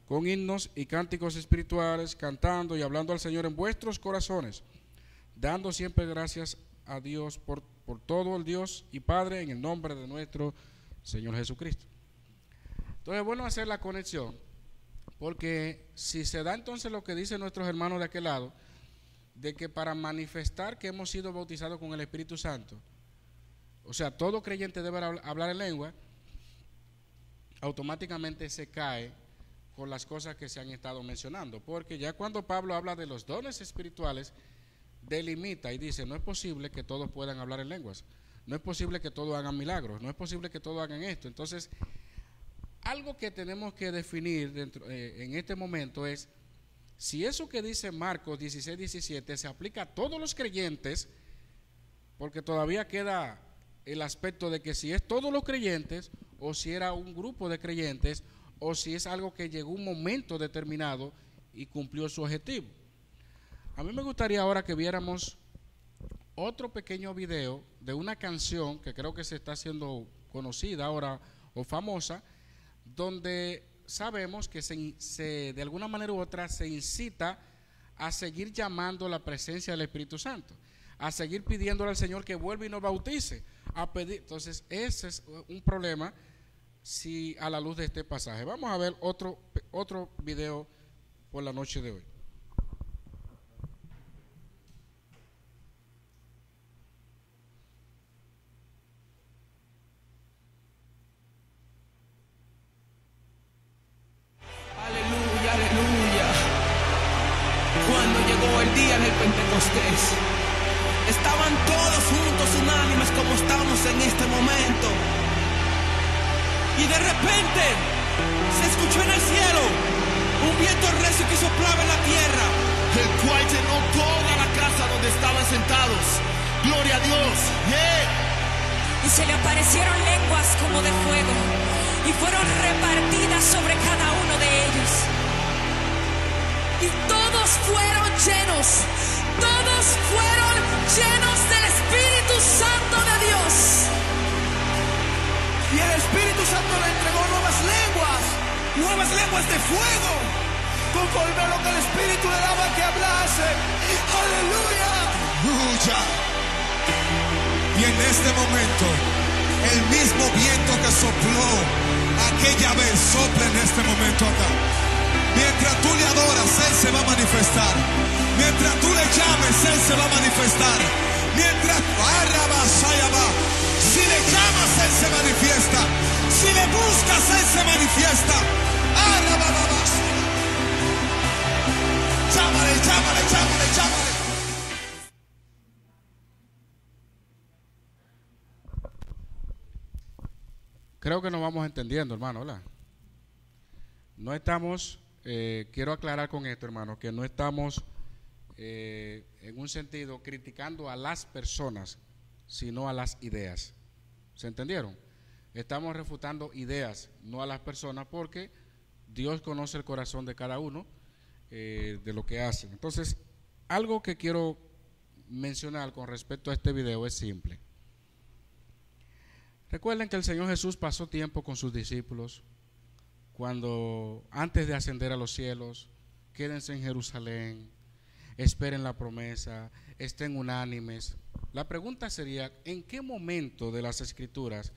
con himnos y cánticos espirituales, cantando y hablando al Señor en vuestros corazones, dando siempre gracias a Dios por todo el Dios y Padre, en el nombre de nuestro Señor Jesucristo. Entonces es bueno hacer la conexión, porque si se da entonces lo que dicen nuestros hermanos de aquel lado, de que para manifestar que hemos sido bautizados con el Espíritu Santo, o sea, todo creyente debe hablar en lengua, automáticamente se cae con las cosas que se han estado mencionando, porque ya cuando Pablo habla de los dones espirituales, delimita y dice, no es posible que todos puedan hablar en lenguas, no es posible que todos hagan milagros, no es posible que todos hagan esto. Entonces, algo que tenemos que definir en este momento es si eso que dice Marcos 16:17 se aplica a todos los creyentes, porque todavía queda el aspecto de que si es todos los creyentes o si era un grupo de creyentes o si es algo que llegó un momento determinado y cumplió su objetivo. A mí me gustaría ahora que viéramos otro pequeño video de una canción que creo que se está haciendo conocida ahora o famosa, donde sabemos que de alguna manera u otra se incita a seguir llamando la presencia del Espíritu Santo, a seguir pidiéndole al Señor que vuelva y nos bautice, a pedir. Entonces ese es un problema si a la luz de este pasaje. Vamos a ver otro video por la noche de hoy. Aleluya, aleluya. Cuando llegó el día del Pentecostés, estaban todos juntos, unánimes, como estamos en este momento. Y de repente se escuchó en el cielo un viento recio que soplaba en la tierra, el cual llenó toda la casa donde estaban sentados. Gloria a Dios. Y se le aparecieron lenguas como de fuego, y fueron repartidas sobre cada uno de ellos. Y todos fueron llenos del Espíritu Santo de Dios. Y el Espíritu Santo le entregó nuevas lenguas de fuego, conforme a lo que el Espíritu le daba que hablase. ¡Aleluya! ¡Aleluya! Y en este momento, el mismo viento que sopló aquella vez, sopla en este momento acá. Mientras tú le adoras, Él se va a manifestar. Mientras tú le llames, Él se va a manifestar. Mientras si le llamas, Él se manifiesta. Si le buscas, Él se manifiesta. Llámale, llámale, llámale, llámale. Creo que nos vamos entendiendo, hermano, ¿verdad? No estamos, quiero aclarar con esto, hermano, que no estamos en un sentido criticando a las personas, sino a las ideas. ¿Se entendieron? Estamos refutando ideas, no a las personas, porque Dios conoce el corazón de cada uno, de lo que hacen. Entonces, algo que quiero mencionar con respecto a este video es simple. Recuerden que el Señor Jesús pasó tiempo con sus discípulos cuando antes de ascender a los cielos, quédense en Jerusalén, esperen la promesa, estén unánimes. La pregunta sería, ¿en qué momento de las Escrituras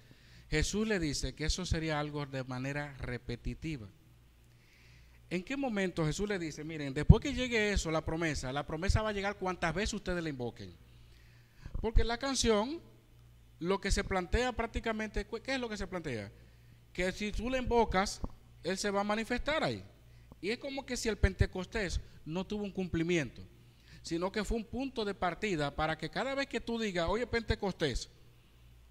Jesús le dice que eso sería algo de manera repetitiva? ¿En qué momento Jesús le dice, miren, después que llegue eso, la promesa va a llegar cuantas veces ustedes la invoquen? Porque la canción, lo que se plantea prácticamente, ¿qué es lo que se plantea? Que si tú le invocas, Él se va a manifestar ahí. Y es como que si el Pentecostés no tuvo un cumplimiento, sino que fue un punto de partida para que cada vez que tú digas, hoy es Pentecostés,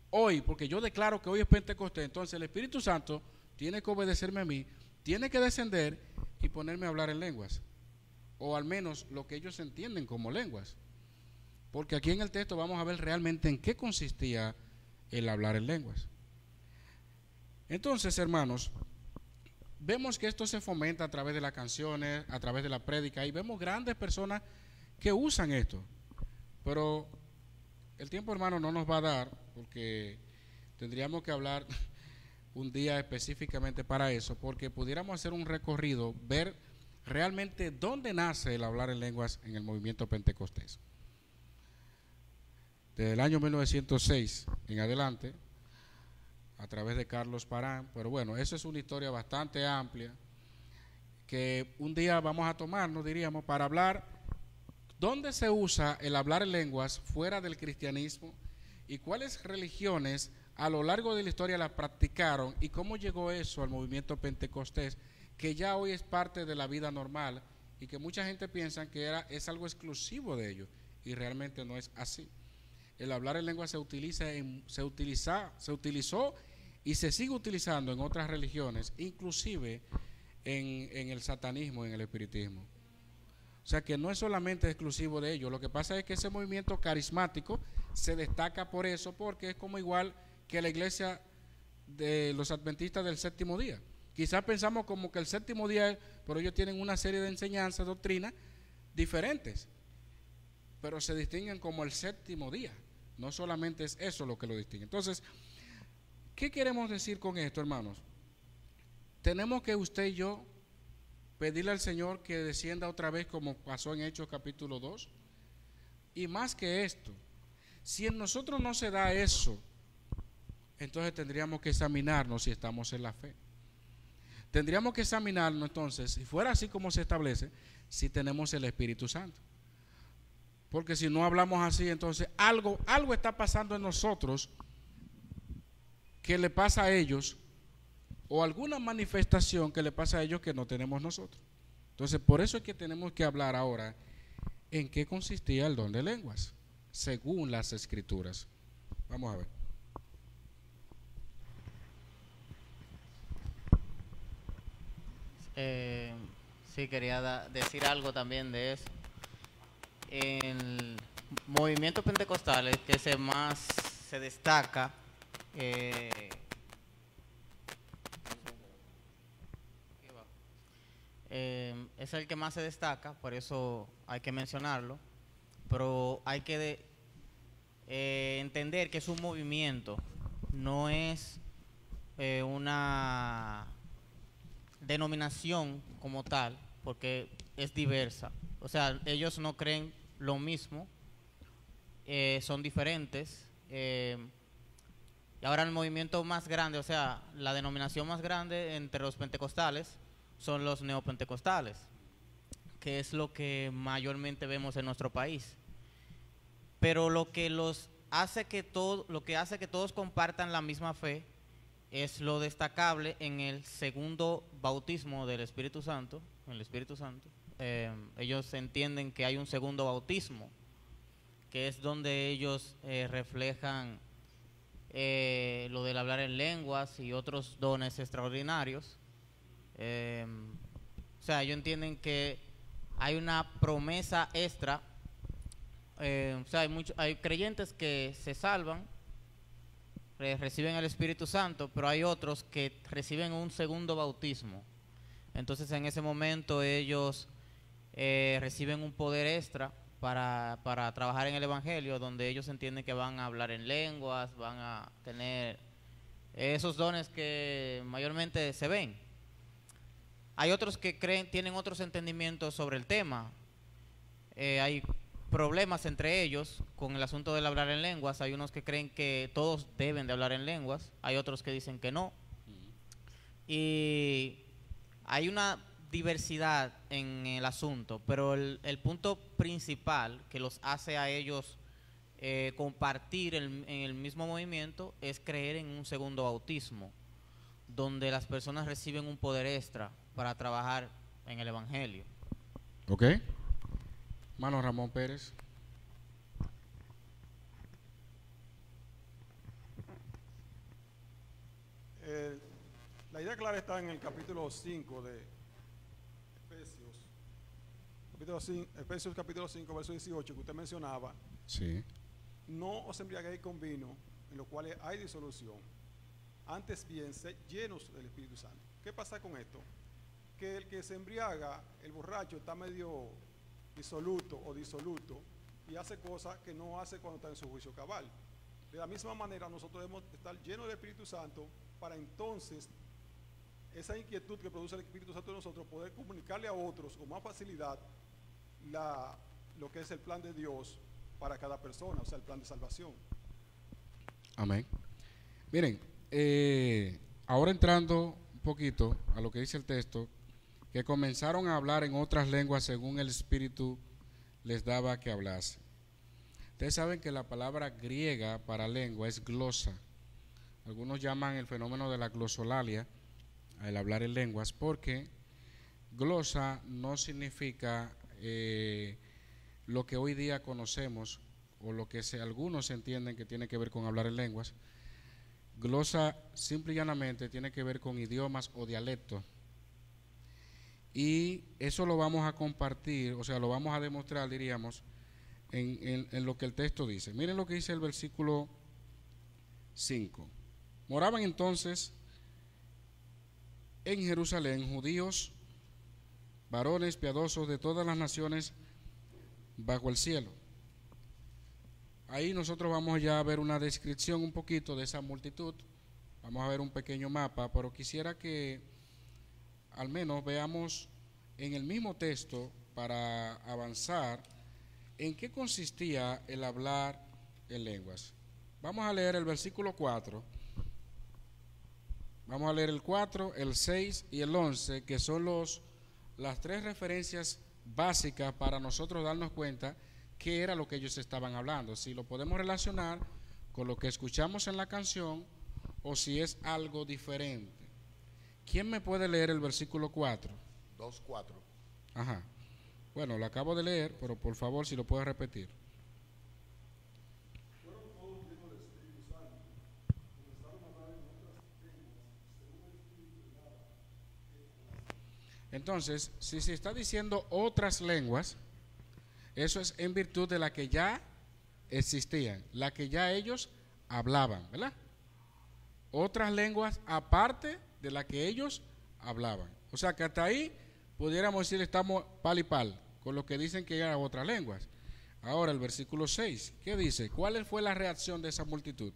hoy, porque yo declaro que hoy es Pentecostés, entonces el Espíritu Santo tiene que obedecerme a mí, tiene que descender y ponerme a hablar en lenguas, o al menos lo que ellos entienden como lenguas. Porque aquí en el texto vamos a ver realmente en qué consistía el hablar en lenguas. Entonces, hermanos, vemos que esto se fomenta a través de las canciones, a través de la prédica, y vemos grandes personas que usan esto. Pero el tiempo, hermano, no nos va a dar, porque tendríamos que hablar un día específicamente para eso, porque pudiéramos hacer un recorrido, ver realmente dónde nace el hablar en lenguas en el movimiento pentecostés. Desde el año 1906 en adelante, a través de Carlos Parán, pero bueno, eso es una historia bastante amplia, que un día vamos a tomarnos, diríamos, para hablar dónde se usa el hablar en lenguas fuera del cristianismo y cuáles religiones a lo largo de la historia la practicaron y cómo llegó eso al movimiento pentecostés, que ya hoy es parte de la vida normal y que mucha gente piensa que es algo exclusivo de ellos, y realmente no es así. El hablar en lengua se utilizó y se sigue utilizando en otras religiones, inclusive en el satanismo, en el espiritismo. O sea que no es solamente exclusivo de ellos. Lo que pasa es que ese movimiento carismático se destaca por eso, porque es como igual que la iglesia de los adventistas del séptimo día. Quizás pensamos como que el séptimo día, pero ellos tienen una serie de enseñanzas, doctrinas diferentes, pero se distinguen como el séptimo día. No solamente es eso lo que lo distingue. Entonces, ¿Qué queremos decir con esto, hermanos? Tenemos que usted y yo pedirle al Señor que descienda otra vez como pasó en Hechos capítulo 2. Y más que esto, si en nosotros no se da eso, entonces tendríamos que examinarnos si estamos en la fe. Tendríamos que examinarnos entonces, si fuera así como se establece, si tenemos el Espíritu Santo. Porque si no hablamos así, entonces algo está pasando en nosotros que le pasa a ellos, o alguna manifestación que le pasa a ellos que no tenemos nosotros. Entonces, por eso es que tenemos que hablar ahora en qué consistía el don de lenguas, según las Escrituras. Vamos a ver. Sí, quería decir algo también de eso. El movimiento pentecostal es que más se destaca es el que más se destaca, por eso hay que mencionarlo, pero hay que entender que es un movimiento, no es una denominación como tal, porque es diversa. O sea, ellos no creen lo mismo, son diferentes. Y ahora el movimiento más grande, o sea, la denominación más grande entre los pentecostales son los neopentecostales, que es lo que mayormente vemos en nuestro país. Pero lo que hace que todos compartan la misma fe es lo destacable en el segundo bautismo del Espíritu Santo, en el Espíritu Santo. Ellos entienden que hay un segundo bautismo, que es donde ellos reflejan lo del hablar en lenguas y otros dones extraordinarios. O sea, ellos entienden que hay una promesa extra. O sea, hay creyentes que se salvan, reciben el Espíritu Santo, pero hay otros que reciben un segundo bautismo. Entonces, en ese momento ellos reciben un poder extra para trabajar en el Evangelio, donde ellos entienden que van a hablar en lenguas, van a tener esos dones que mayormente se ven. Hay otros que tienen otros entendimientos sobre el tema. Hay problemas entre ellos con el asunto del hablar en lenguas. Hay unos que creen que todos deben de hablar en lenguas, hay otros que dicen que no. Y hay una diversidad en el asunto, pero el punto principal que los hace a ellos compartir en el mismo movimiento es creer en un segundo bautismo, donde las personas reciben un poder extra para trabajar en el Evangelio. Ok. Hermano Ramón Pérez. La idea clara está en el capítulo 5 de Efesios. Efesios capítulo 5, verso 18, que usted mencionaba. Sí. No os embriaguéis con vino, en lo cual hay disolución. Antes bien, sed llenos del Espíritu Santo. ¿Qué pasa con esto? Que el que se embriaga, el borracho, está medio disoluto y hace cosas que no hace cuando está en su juicio cabal. De la misma manera, nosotros debemos estar llenos del Espíritu Santo para entonces esa inquietud que produce el Espíritu Santo en nosotros poder comunicarle a otros con más facilidad lo que es el plan de Dios para cada persona, o sea, el plan de salvación. Amén. Miren, ahora entrando un poquito a lo que dice el texto, que comenzaron a hablar en otras lenguas según el Espíritu les daba que hablase. Ustedes saben que la palabra griega para lengua es glosa. Algunos llaman el fenómeno de la glosolalia, el hablar en lenguas, porque glosa no significa lo que hoy día conocemos o lo que algunos entienden que tiene que ver con hablar en lenguas. Glosa simple y llanamente tiene que ver con idiomas o dialectos. Y eso lo vamos a compartir, o sea, lo vamos a demostrar, diríamos, en lo que el texto dice. Miren lo que dice el versículo 5. Moraban entonces en Jerusalén judíos, varones piadosos de todas las naciones bajo el cielo. Ahí nosotros vamos ya a ver una descripción un poquito de esa multitud vamos a ver un pequeño mapa, pero quisiera que al menos veamos en el mismo texto para avanzar en qué consistía el hablar en lenguas. Vamos a leer el versículo 4. Vamos a leer el 4, el 6 y el 11, que son las tres referencias básicas para nosotros darnos cuenta qué era lo que ellos estaban hablando, si lo podemos relacionar con lo que escuchamos en la canción o si es algo diferente. ¿Quién me puede leer el versículo 4? 2:4. Ajá. Bueno, lo acabo de leer, pero por favor si lo puedes repetir. Entonces, si se está diciendo otras lenguas, eso es en virtud de la que ya existían, la que ya ellos hablaban, ¿verdad? Otras lenguas aparte de la que ellos hablaban. O sea que hasta ahí pudiéramos decir estamos pal y pal con lo que dicen que eran otras lenguas. Ahora el versículo 6, ¿qué dice? ¿Cuál fue la reacción de esa multitud?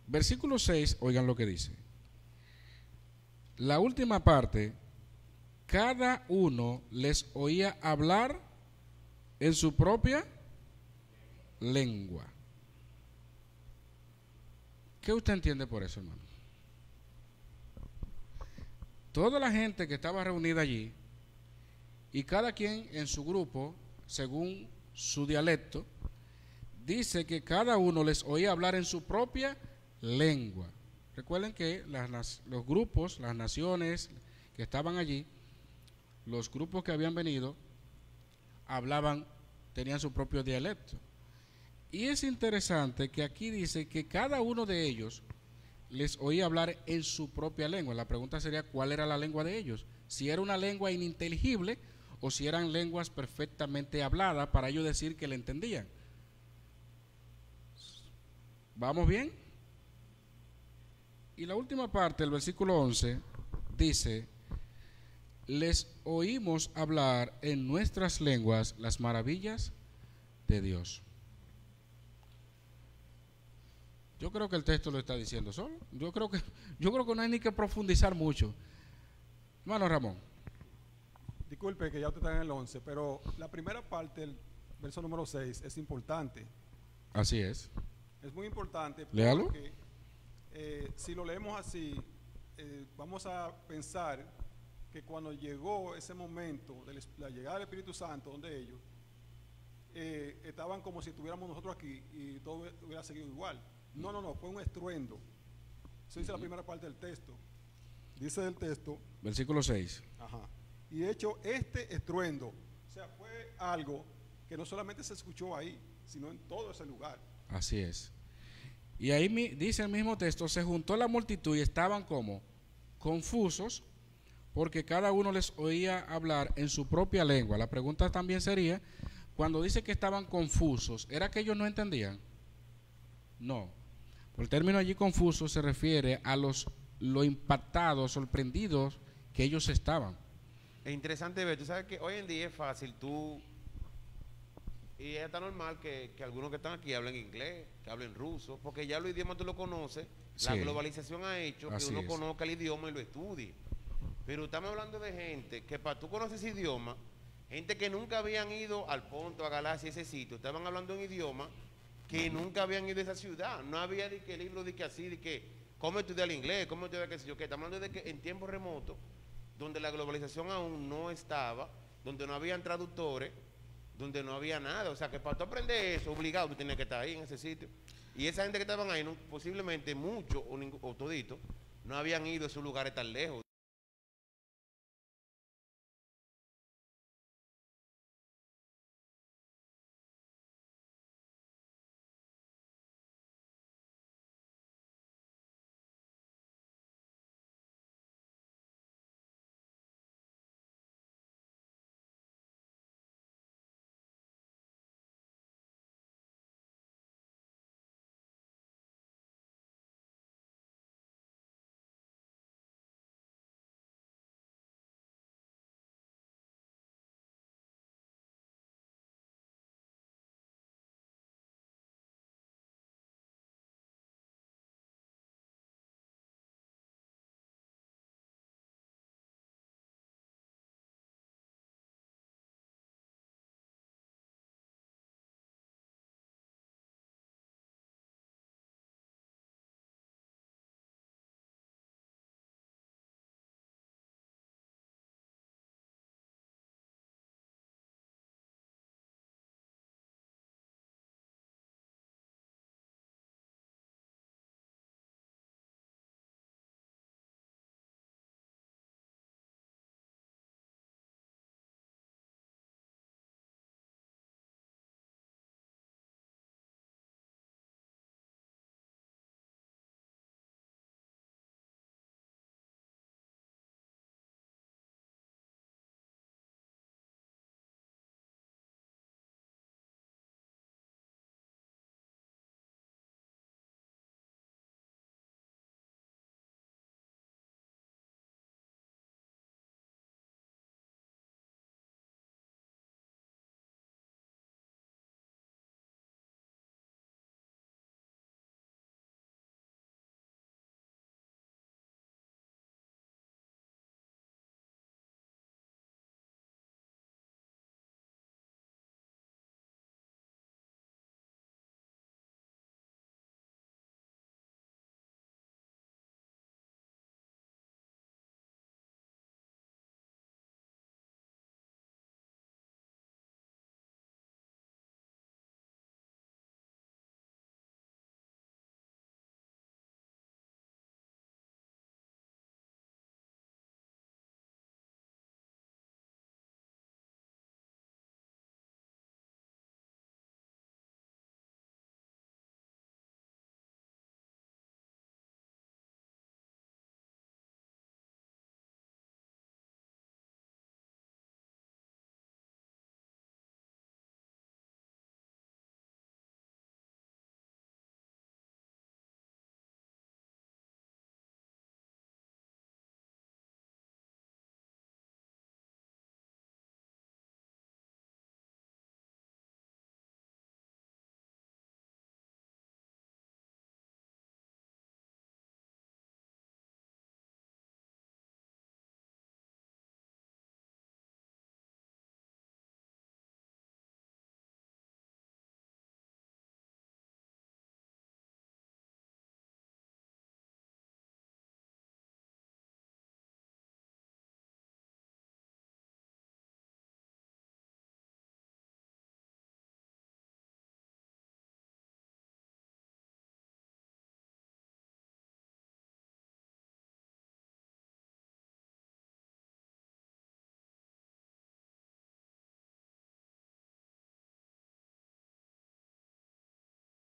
Versículo 6, oigan lo que dice. La última parte, cada uno les oía hablar en su propia lengua. ¿Qué usted entiende por eso, hermano? Toda la gente que estaba reunida allí, y cada quien en su grupo, según su dialecto, dice que cada uno les oía hablar en su propia lengua. Recuerden que los grupos, las naciones que estaban allí, los grupos que habían venido, tenían su propio dialecto. Y es interesante que aquí dice que cada uno de ellos les oía hablar en su propia lengua. La pregunta sería, ¿cuál era la lengua de ellos? Si era una lengua ininteligible o si eran lenguas perfectamente habladas para ellos decir que le entendían. ¿Vamos bien? Y la última parte, el versículo 11, dice, les oímos hablar en nuestras lenguas las maravillas de Dios. Yo creo que el texto lo está diciendo solo. Yo creo que no hay ni que profundizar mucho. Hermano Ramón. Disculpe que ya usted está en el 11, pero la primera parte del verso número 6 es importante. Así es. Es muy importante. Léalo. Porque si lo leemos así, vamos a pensar que cuando llegó ese momento de la llegada del Espíritu Santo donde ellos, estaban como si estuviéramos nosotros aquí y todo hubiera seguido igual. No, fue un estruendo. Eso dice la primera parte del texto. Dice el texto. Versículo 6. Ajá. Y de hecho, este estruendo, o sea, fue algo que no solamente se escuchó ahí, sino en todo ese lugar. Así es. Y ahí dice el mismo texto, se juntó la multitud y estaban como confusos, porque cada uno les oía hablar en su propia lengua. La pregunta también sería, cuando dice que estaban confusos, ¿era que ellos no entendían? No. Por el término allí confuso se refiere a lo impactados, sorprendidos que ellos estaban. Es interesante ver, tú sabes que hoy en día es fácil y está normal que algunos que están aquí hablen inglés, que hablen ruso, porque ya los idiomas tú lo conoces, sí. La globalización ha hecho que uno conozca el idioma y lo estudie. Pero estamos hablando de gente que para tú conocer ese idioma, gente que nunca habían ido al Ponto, a Galacia, ese sitio, estaban hablando un idioma que nunca habían ido a esa ciudad. No había de que libro de que así, de que cómo estudiar el inglés, cómo estudiar qué sé yo, que estamos hablando de que en tiempos remotos, donde la globalización aún no estaba, donde no habían traductores, donde no había nada. O sea, que para tú aprender eso, obligado, tú tienes que estar ahí en ese sitio. Y esa gente que estaban ahí, posiblemente muchos o toditos, no habían ido a esos lugares tan lejos.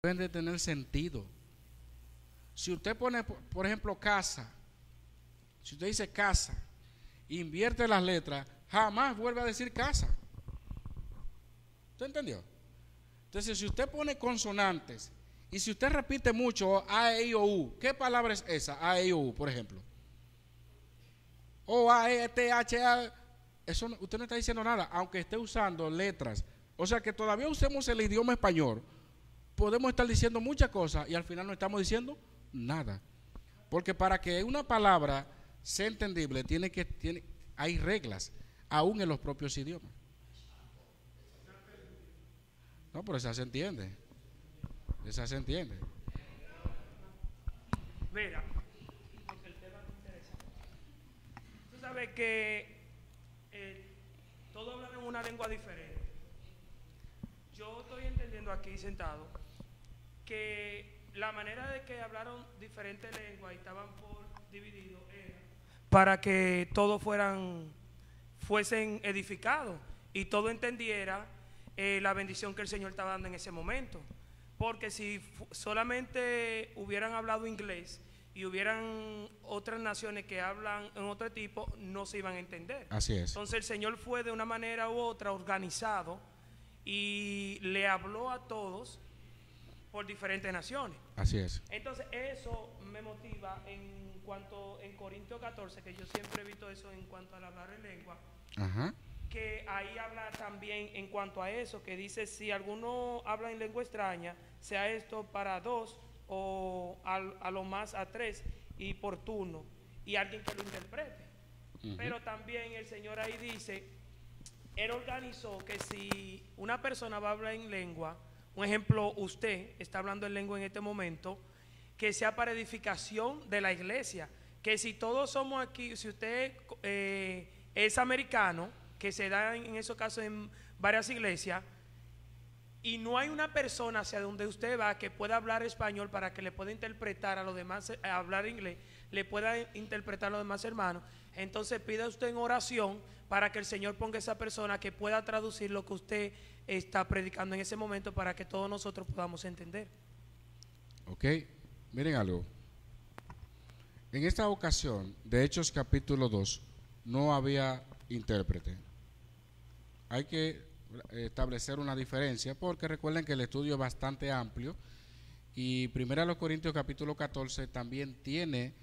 deben de tener sentido. Si usted pone, por ejemplo, casa, si usted dice casa, invierte las letras, jamás vuelve a decir casa. ¿Usted entendió? Entonces, si usted pone consonantes y si usted repite mucho A, E, I, O, U, ¿qué palabra es esa? A, E, I, O, U, por ejemplo. O, A, E, T, H, A. Eso usted no está diciendo nada, aunque esté usando letras. O sea que todavía usemos el idioma español, podemos estar diciendo muchas cosas y al final no estamos diciendo nada. Porque para que una palabra sea entendible, hay reglas, aún en los propios idiomas. No, pero esa se entiende. Esa se entiende. Mira, porque el tema me interesa. Tú sabes que todos hablan en una lengua diferente. Yo estoy entendiendo aquí sentado que la manera de que hablaron diferentes lenguas y estaban por divididos era para que todos fuesen edificados y todo entendiera la bendición que el Señor estaba dando en ese momento. Porque si solamente hubieran hablado inglés y hubieran otras naciones que hablan en otro tipo, no se iban a entender. Así es. Entonces el Señor fue de una manera u otra organizado y le habló a todos por diferentes naciones. Así es. Entonces eso me motiva en Corintios 14, que yo siempre he visto eso en cuanto al hablar en lengua. Ajá. Que ahí habla también en cuanto a eso, que dice si alguno habla en lengua extraña, sea esto para dos o a lo más a tres y por turno, y alguien que lo interprete. Pero también el Señor ahí dice, Él organizó que si una persona va a hablar en lengua, un ejemplo, usted está hablando en lengua en este momento, que sea para edificación de la iglesia, que si todos somos aquí, si usted es americano, que se da en esos casos en varias iglesias, y no hay una persona hacia donde usted va que pueda hablar español para que le pueda interpretar a los demás, hablar inglés, le pueda interpretar a los demás hermanos, entonces pida usted en oración para que el Señor ponga esa persona que pueda traducir lo que usted está predicando en ese momento para que todos nosotros podamos entender. Ok, miren algo. En esta ocasión, de Hechos capítulo 2, no había intérprete. Hay que establecer una diferencia porque recuerden que el estudio es bastante amplio y 1 Corintios capítulo 14 también tiene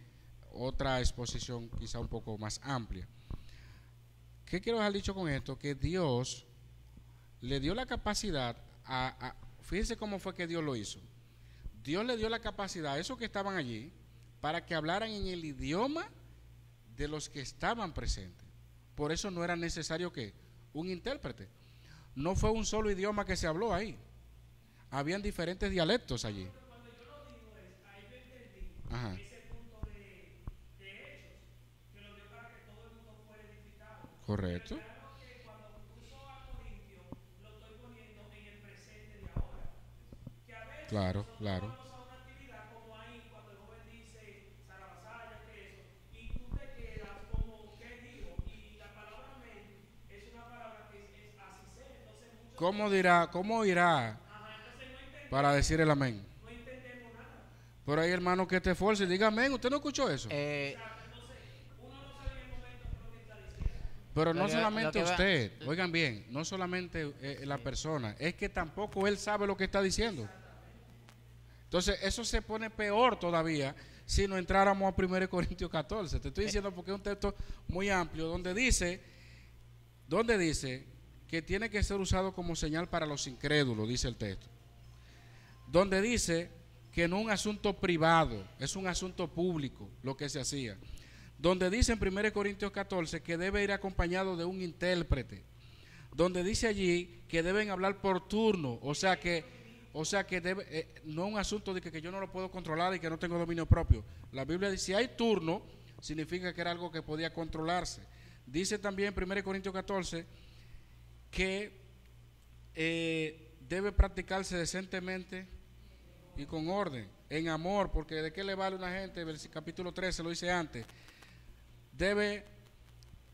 otra exposición quizá un poco más amplia. ¿Qué quiero dejar dicho con esto? Que Dios le dio la capacidad fíjense cómo fue que Dios lo hizo. Dios le dio la capacidad a esos que estaban allí para que hablaran en el idioma de los que estaban presentes. Por eso no era necesario que un intérprete. No fue un solo idioma que se habló ahí. Habían diferentes dialectos allí. Cuando yo lo digo ahí yo entendí Ajá. ese punto de Hechos, que lo dio para que todo el mundo fuera edificado. Correcto. Pero claro que cuando puso a Corintio, lo estoy poniendo en el presente de ahora. Que a veces Claro, claro. vamos a una actividad como ahí, cuando el joven dice Sarabasaya, que eso, y tú te quedas como, ¿qué digo? Y la palabra men es una palabra que es así ser. Entonces, ¿Cómo irá para decir el amén? no entendemos nada. Pero hay hermanos que te esfuercen y digan amén. ¿Usted no escuchó eso? Entonces, uno no sabe en el momento lo que está diciendo. Pero no solamente usted, oigan bien, no solamente la persona, es que tampoco él sabe lo que está diciendo. Entonces eso se pone peor todavía si no entráramos a 1 Corintios 14. Te estoy diciendo porque es un texto muy amplio donde dice que tiene que ser usado como señal para los incrédulos, dice el texto. Donde dice que no es un asunto privado, es un asunto público lo que se hacía. Donde dice en 1 Corintios 14 que debe ir acompañado de un intérprete. Donde dice allí que deben hablar por turno, o sea que debe, no es un asunto de que yo no lo puedo controlar y que no tengo dominio propio. La Biblia dice, si hay turno, significa que era algo que podía controlarse. Dice también en 1 Corintios 14 que debe practicarse decentemente y con orden, en amor, porque ¿de qué le vale a una gente? El capítulo 13 lo dice antes. Debe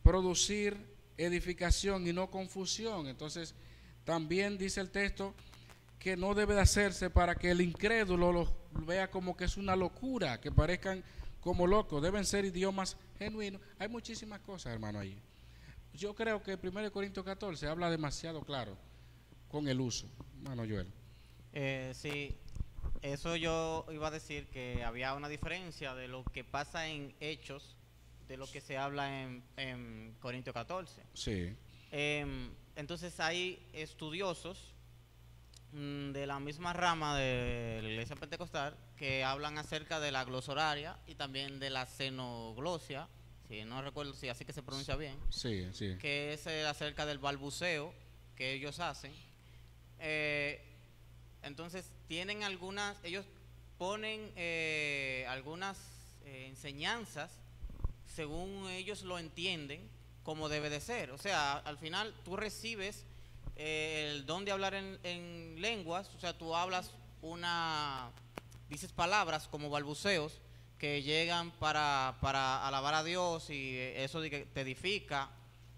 producir edificación y no confusión. Entonces, también dice el texto que no debe de hacerse para que el incrédulo lo vea como que es una locura, que parezcan como locos. Deben ser idiomas genuinos. Hay muchísimas cosas, hermano, ahí. Yo creo que 1 Corintios 14 habla demasiado claro con el uso, hermano Joel. Sí, eso yo iba a decir, que había una diferencia de lo que pasa en Hechos, de lo que se habla en Corintios 14. Sí. Entonces hay estudiosos de la misma rama de la Iglesia Pentecostal que hablan acerca de la glosoraria y también de la xenoglosia, si no recuerdo si así que se pronuncia bien, sí, sí, que es acerca del balbuceo que ellos hacen. Entonces tienen ellos ponen algunas enseñanzas según ellos lo entienden como debe de ser. O sea, al final tú recibes el don de hablar en lenguas, o sea, tú hablas dices palabras como balbuceos que llegan para alabar a Dios, y eso te edifica,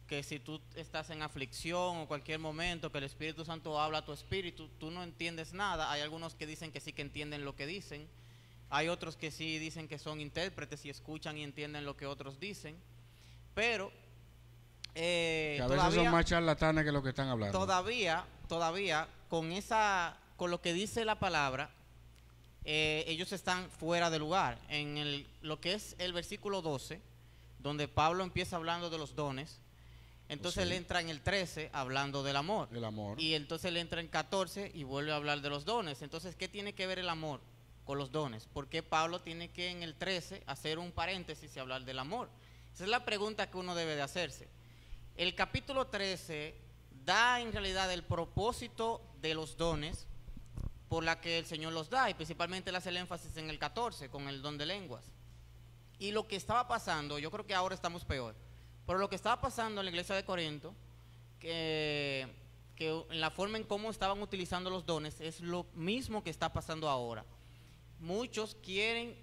que si tú estás en aflicción o cualquier momento que el Espíritu Santo habla a tu espíritu, tú no entiendes nada. Hay algunos que dicen que sí que entienden lo que dicen, hay otros que sí dicen que son intérpretes y escuchan y entienden lo que otros dicen, pero que a veces son más charlatanes que lo que están hablando. Todavía con lo que dice la palabra, ellos están fuera de lugar. En lo que es el versículo 12, donde Pablo empieza hablando de los dones, entonces él entra en el 13 hablando del amor. El amor. Y entonces él entra en 14 y vuelve a hablar de los dones. Entonces, ¿qué tiene que ver el amor con los dones? ¿Por qué Pablo tiene que en el 13 hacer un paréntesis y hablar del amor? Esa es la pregunta que uno debe de hacerse. El capítulo 13 da en realidad el propósito de los dones por la que el Señor los da, y principalmente le hace el énfasis en el 14 con el don de lenguas. Y lo que estaba pasando, yo creo que ahora estamos peor, pero lo que estaba pasando en la iglesia de Corinto, que en la forma en cómo estaban utilizando los dones, es lo mismo que está pasando ahora. Muchos quieren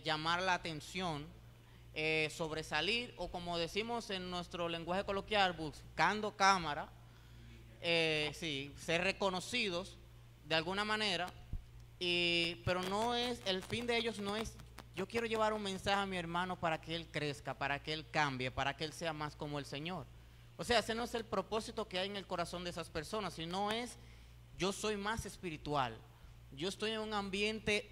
llamar la atención, sobresalir, o como decimos en nuestro lenguaje coloquial, buscando cámara, ser reconocidos de alguna manera, pero no es, el fin de ellos no es, yo quiero llevar un mensaje a mi hermano para que él crezca, para que él cambie, para que él sea más como el Señor. O sea, ese no es el propósito que hay en el corazón de esas personas, sino es, yo soy más espiritual, yo estoy en un ambiente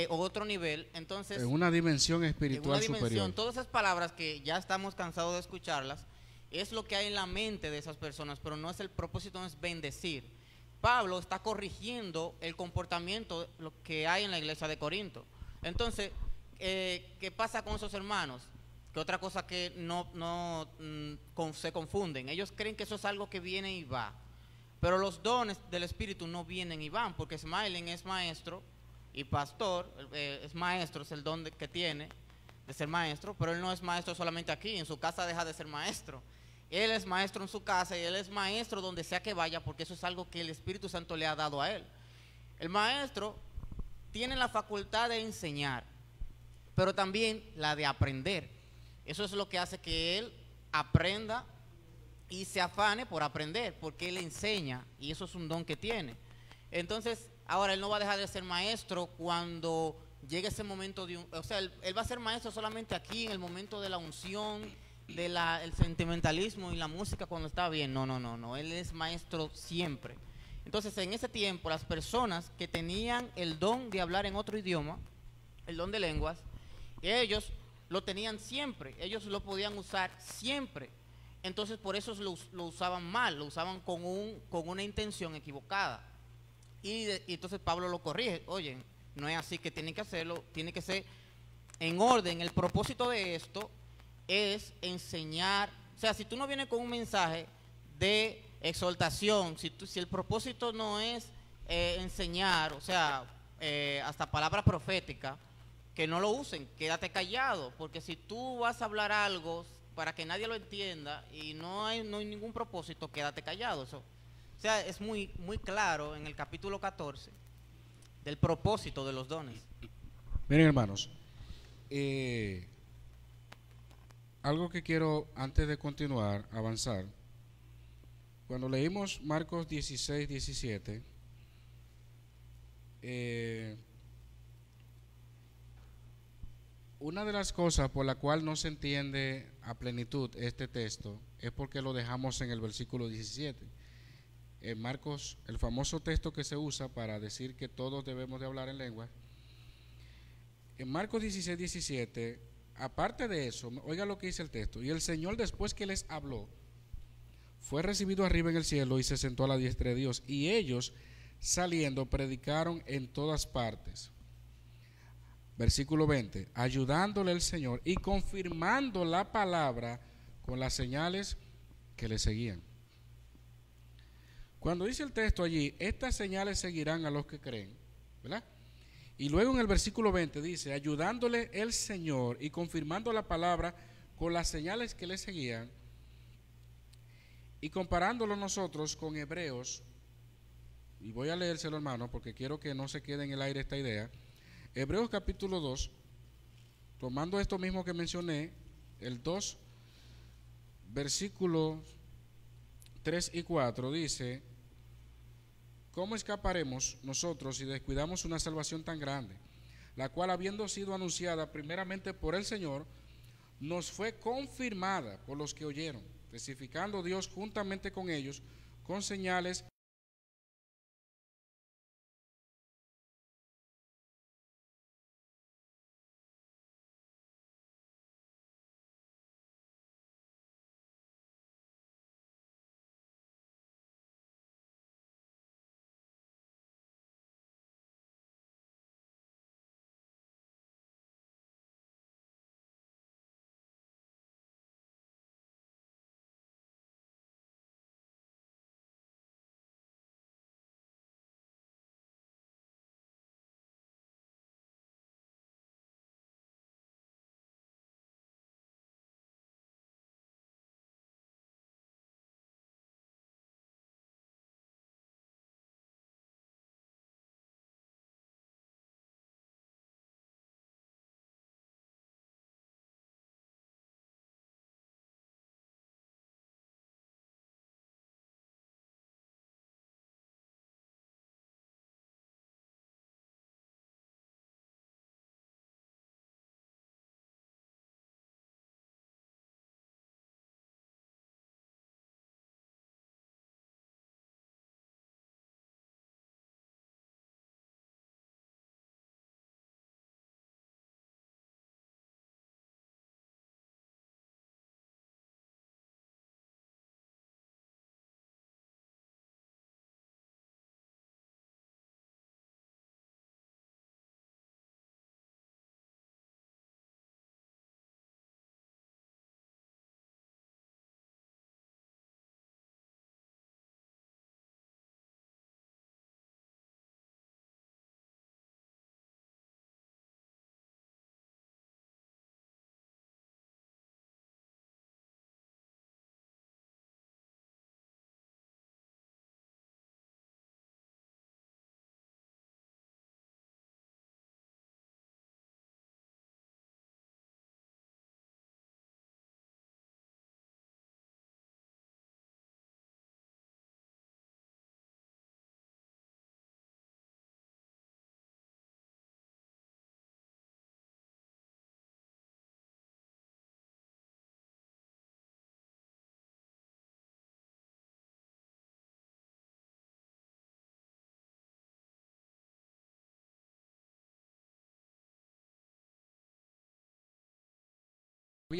o otro nivel, entonces en una dimensión espiritual superior. Todas esas palabras que ya estamos cansados de escucharlas, es lo que hay en la mente de esas personas, pero no es el propósito, no es bendecir. Pablo está corrigiendo el comportamiento lo que hay en la iglesia de Corinto. Entonces, ¿qué pasa con esos hermanos? Que otra cosa que se confunden. Ellos creen que eso es algo que viene y va, pero los dones del Espíritu no vienen y van, porque Smiling es maestro y pastor, es maestro, es el don que tiene de ser maestro, pero él no es maestro solamente aquí, en su casa deja de ser maestro. Él es maestro en su casa y él es maestro donde sea que vaya, porque eso es algo que el Espíritu Santo le ha dado a él. El maestro tiene la facultad de enseñar, pero también la de aprender. Eso es lo que hace que él aprenda y se afane por aprender, porque él enseña, y eso es un don que tiene. Entonces, ahora él no va a dejar de ser maestro cuando llegue ese momento o sea, él va a ser maestro solamente aquí en el momento de la unción, el sentimentalismo y la música cuando está bien. No, él es maestro siempre. Entonces, en ese tiempo, las personas que tenían el don de hablar en otro idioma, el don de lenguas, ellos lo tenían siempre, ellos lo podían usar siempre. Entonces, por eso lo usaban mal, lo usaban con una intención equivocada. Y entonces Pablo lo corrige. Oye, no es así que tienen que hacerlo, tiene que ser en orden. El propósito de esto es enseñar. O sea, si tú no vienes con un mensaje de exhortación, si el propósito no es enseñar, o sea, hasta palabra profética, que no lo usen, quédate callado, porque si tú vas a hablar algo para que nadie lo entienda y no hay ningún propósito, quédate callado. O sea, es muy, muy claro en el capítulo 14 del propósito de los dones. Miren, hermanos, algo que quiero, antes de continuar, avanzar. Cuando leímos Marcos 16, 17, una de las cosas por la cual no se entiende a plenitud este texto es porque lo dejamos en el versículo 17. En Marcos, el famoso texto que se usa para decir que todos debemos de hablar en lengua. En Marcos 16, 17, aparte de eso, oiga lo que dice el texto. Y el Señor, después que les habló, fue recibido arriba en el cielo y se sentó a la diestra de Dios. Y ellos, saliendo, predicaron en todas partes. Versículo 20, ayudándole el Señor y confirmando la palabra con las señales que le seguían. Cuando dice el texto allí, estas señales seguirán a los que creen, ¿verdad? Y luego en el versículo 20 dice, ayudándole el Señor y confirmando la palabra con las señales que le seguían, y comparándolo nosotros con Hebreos, y voy a leérselo, hermano, porque quiero que no se quede en el aire esta idea. Hebreos capítulo 2, tomando esto mismo que mencioné, el 2, versículos 3 y 4, dice, ¿cómo escaparemos nosotros si descuidamos una salvación tan grande, la cual, habiendo sido anunciada primeramente por el Señor, nos fue confirmada por los que oyeron, testificando Dios juntamente con ellos, con señales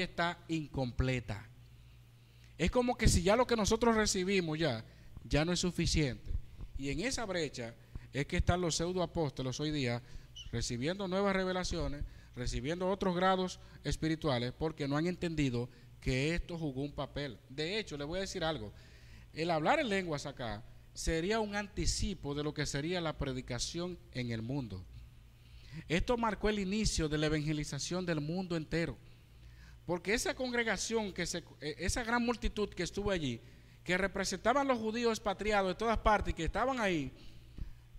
está incompleta. Es como que si ya lo que nosotros recibimos ya no es suficiente. Y en esa brecha es que están los pseudoapóstolos hoy día recibiendo nuevas revelaciones, recibiendo otros grados espirituales, porque no han entendido que esto jugó un papel. De hecho, les voy a decir algo, el hablar en lenguas acá sería un anticipo de lo que sería la predicación en el mundo. Esto marcó el inicio de la evangelización del mundo entero. Porque esa congregación, esa gran multitud que estuvo allí, que representaban los judíos expatriados de todas partes y que estaban ahí,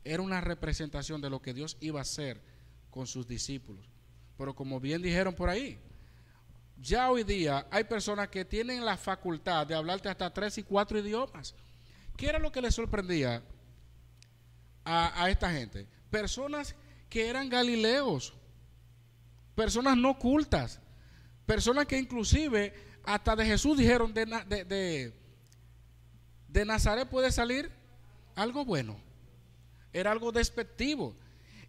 era una representación de lo que Dios iba a hacer con sus discípulos. Pero como bien dijeron por ahí, ya hoy día hay personas que tienen la facultad de hablarte hasta 3 y 4 idiomas. ¿Qué era lo que les sorprendía a esta gente? personas que eran galileos, personas no cultas, personas que inclusive hasta de Jesús dijeron de Nazaret puede salir algo bueno. Era algo despectivo,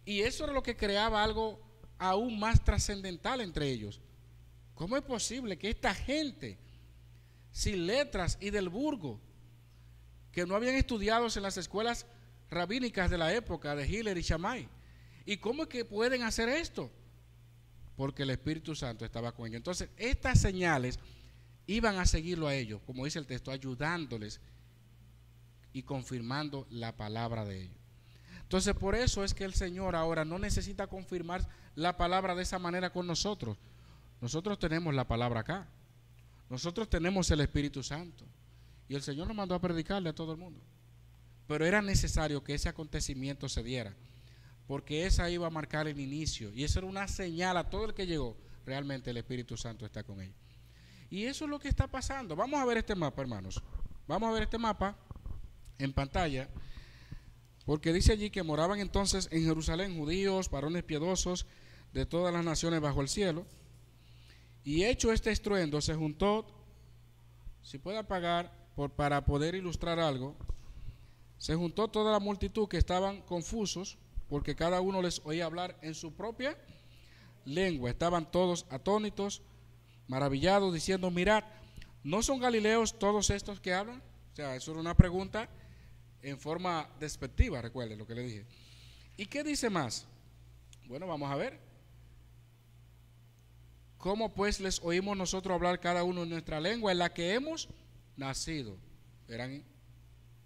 y eso era lo que creaba algo aún más trascendental entre ellos. ¿Cómo es posible que esta gente sin letras y del burgo, que no habían estudiado en las escuelas rabínicas de la época de Hiller y Shammai, y cómo es que pueden hacer esto? Porque el Espíritu Santo estaba con ellos. Entonces estas señales iban a seguirlo a ellos, como dice el texto, ayudándoles y confirmando la palabra de ellos. Entonces por eso es que el Señor ahora no necesita confirmar la palabra de esa manera con nosotros. Nosotros tenemos la palabra acá, nosotros tenemos el Espíritu Santo, y el Señor nos mandó a predicarle a todo el mundo. Pero era necesario que ese acontecimiento se diera, porque esa iba a marcar el inicio, y eso era una señal a todo el que llegó. Realmente el Espíritu Santo está con ellos. Y eso es lo que está pasando. Vamos a ver este mapa, hermanos. Vamos a ver este mapa en pantalla, porque dice allí que moraban entonces en Jerusalén judíos, varones piadosos de todas las naciones bajo el cielo. Y hecho este estruendo, se juntó, si puede apagar para poder ilustrar algo, se juntó toda la multitud, que estaban confusos, porque cada uno les oía hablar en su propia lengua. Estaban todos atónitos, maravillados, diciendo: mirad, ¿no son galileos todos estos que hablan? O sea, eso era una pregunta en forma despectiva, recuerden lo que le dije. ¿Y qué dice más? Bueno, vamos a ver. ¿Cómo pues les oímos nosotros hablar cada uno en nuestra lengua en la que hemos nacido? Eran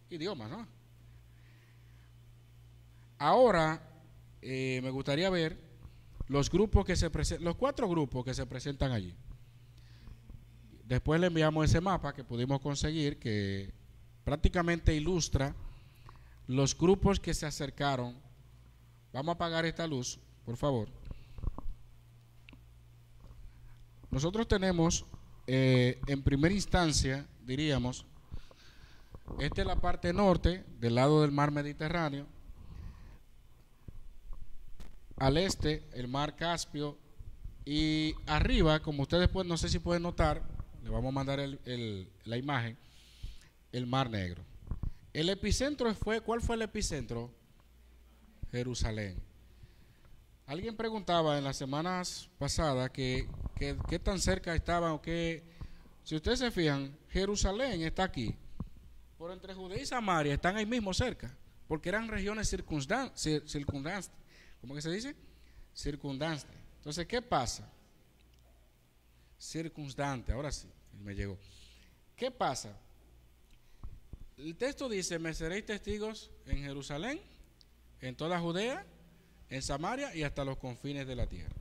idiomas, ¿no? Ahora me gustaría ver los grupos que se presentan, los 4 grupos que se presentan allí. Después le enviamos ese mapa que pudimos conseguir, que prácticamente ilustra los grupos que se acercaron. Vamos a apagar esta luz, por favor. Nosotros tenemos, en primera instancia, diríamos, esta es la parte norte, del lado del mar Mediterráneo. Al este, el mar Caspio, y arriba, como ustedes pueden, no sé si pueden notar, le vamos a mandar la imagen, el mar Negro. El epicentro ¿cuál fue el epicentro? Jerusalén. Alguien preguntaba en las semanas pasadas qué tan cerca estaban, o qué. Si ustedes se fijan, Jerusalén está aquí, por entre Judea y Samaria están ahí mismo cerca, porque eran regiones circundantes. ¿Cómo que se dice? Circundantes. Entonces, ¿qué pasa? Circundante, ahora sí, me llegó. ¿Qué pasa? El texto dice: me seréis testigos en Jerusalén, en toda Judea, en Samaria y hasta los confines de la tierra.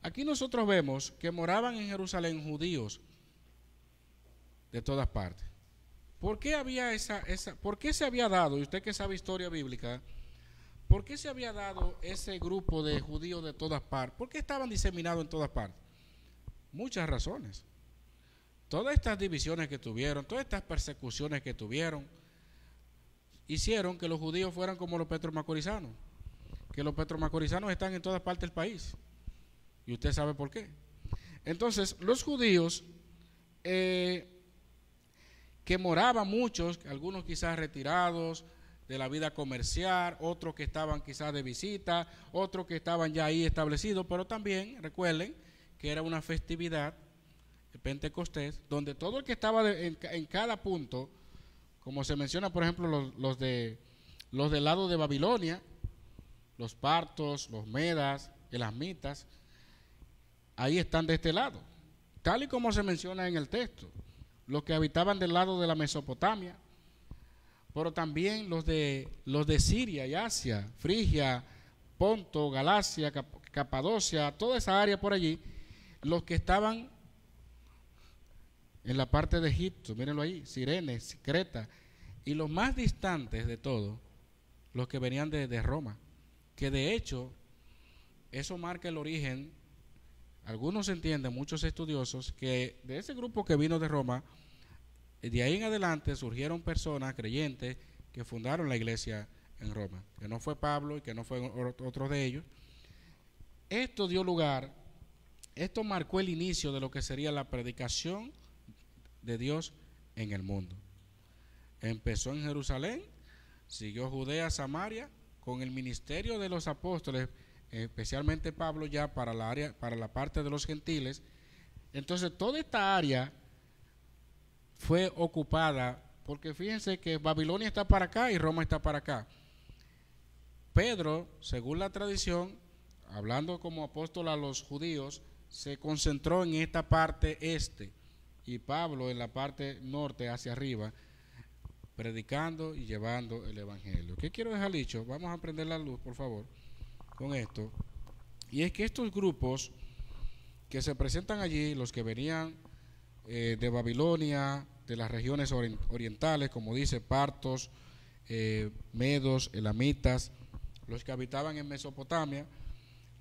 Aquí nosotros vemos que moraban en Jerusalén judíos de todas partes. ¿Por qué había por qué se había dado, y usted que sabe historia bíblica, por qué se había dado ese grupo de judíos de todas partes? ¿Por qué estaban diseminados en todas partes? Muchas razones. Todas estas divisiones que tuvieron, todas estas persecuciones que tuvieron, hicieron que los judíos fueran como los petromacorizanos, que los petromacorizanos están en todas partes del país, y usted sabe por qué. Entonces, los judíos que moraban muchos, algunos quizás retirados de la vida comercial, otros que estaban quizás de visita, otros que estaban ya ahí establecidos, pero también recuerden que era una festividad de Pentecostés, donde todo el que estaba en cada punto, como se menciona, por ejemplo, los del lado de Babilonia, los partos, los medas, elamitas, ahí están de este lado, tal y como se menciona en el texto. Los que habitaban del lado de la Mesopotamia, pero también los de Siria y Asia, Frigia, Ponto, Galacia, Capadocia, toda esa área por allí, los que estaban en la parte de Egipto, mírenlo ahí, Cirene, Creta, y los más distantes de todos, los que venían de Roma, que de hecho eso marca el origen. Algunos entienden, muchos estudiosos, que de ese grupo que vino de Roma, de ahí en adelante surgieron personas creyentes que fundaron la iglesia en Roma, que no fue Pablo y que no fue otro de ellos. Esto dio lugar, esto marcó el inicio de lo que sería la predicación de Dios en el mundo. Empezó en Jerusalén, siguió Judea, Samaria, con el ministerio de los apóstoles, especialmente Pablo ya para la parte de los gentiles. Entonces toda esta área fue ocupada, porque fíjense que Babilonia está para acá y Roma está para acá. Pedro, según la tradición, hablando como apóstol a los judíos, se concentró en esta parte este, y Pablo en la parte norte hacia arriba, predicando y llevando el evangelio. ¿Qué quiero dejar dicho? Vamos a prender la luz, por favor, con esto. Y es que estos grupos que se presentan allí, los que venían de Babilonia, de las regiones orientales, como dice, partos, medos, elamitas, los que habitaban en Mesopotamia,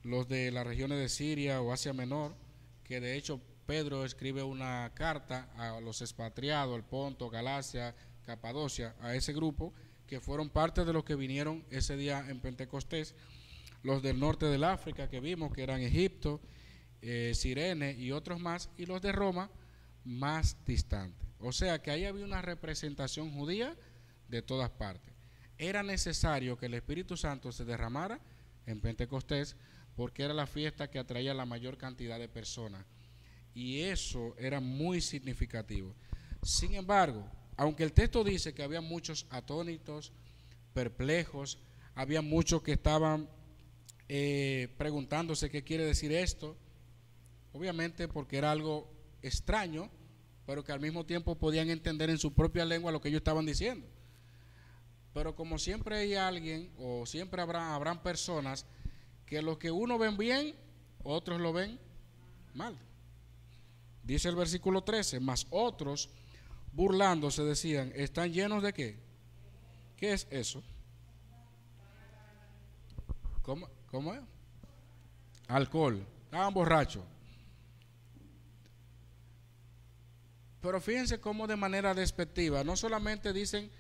los de las regiones de Siria o Asia Menor, que de hecho Pedro escribe una carta a los expatriados, al Ponto, Galacia, Capadocia, a ese grupo, que fueron parte de los que vinieron ese día en Pentecostés, los del norte del África que vimos, que eran Egipto, Cirene y otros más, y los de Roma más distantes. O sea que ahí había una representación judía de todas partes. Era necesario que el Espíritu Santo se derramara en Pentecostés, porque era la fiesta que atraía la mayor cantidad de personas, y eso era muy significativo. Sin embargo, aunque el texto dice que había muchos atónitos, perplejos, había muchos que estaban preguntándose qué quiere decir esto, obviamente porque era algo extraño, pero que al mismo tiempo podían entender en su propia lengua lo que ellos estaban diciendo. Pero como siempre hay alguien, o siempre habrán personas, que lo que uno ven bien, otros lo ven mal. Dice el versículo 13, mas otros, burlándose, decían, ¿están llenos de qué? ¿Qué es eso? ¿Cómo es? Alcohol. Estaban borrachos. Pero fíjense cómo de manera despectiva, no solamente dicen,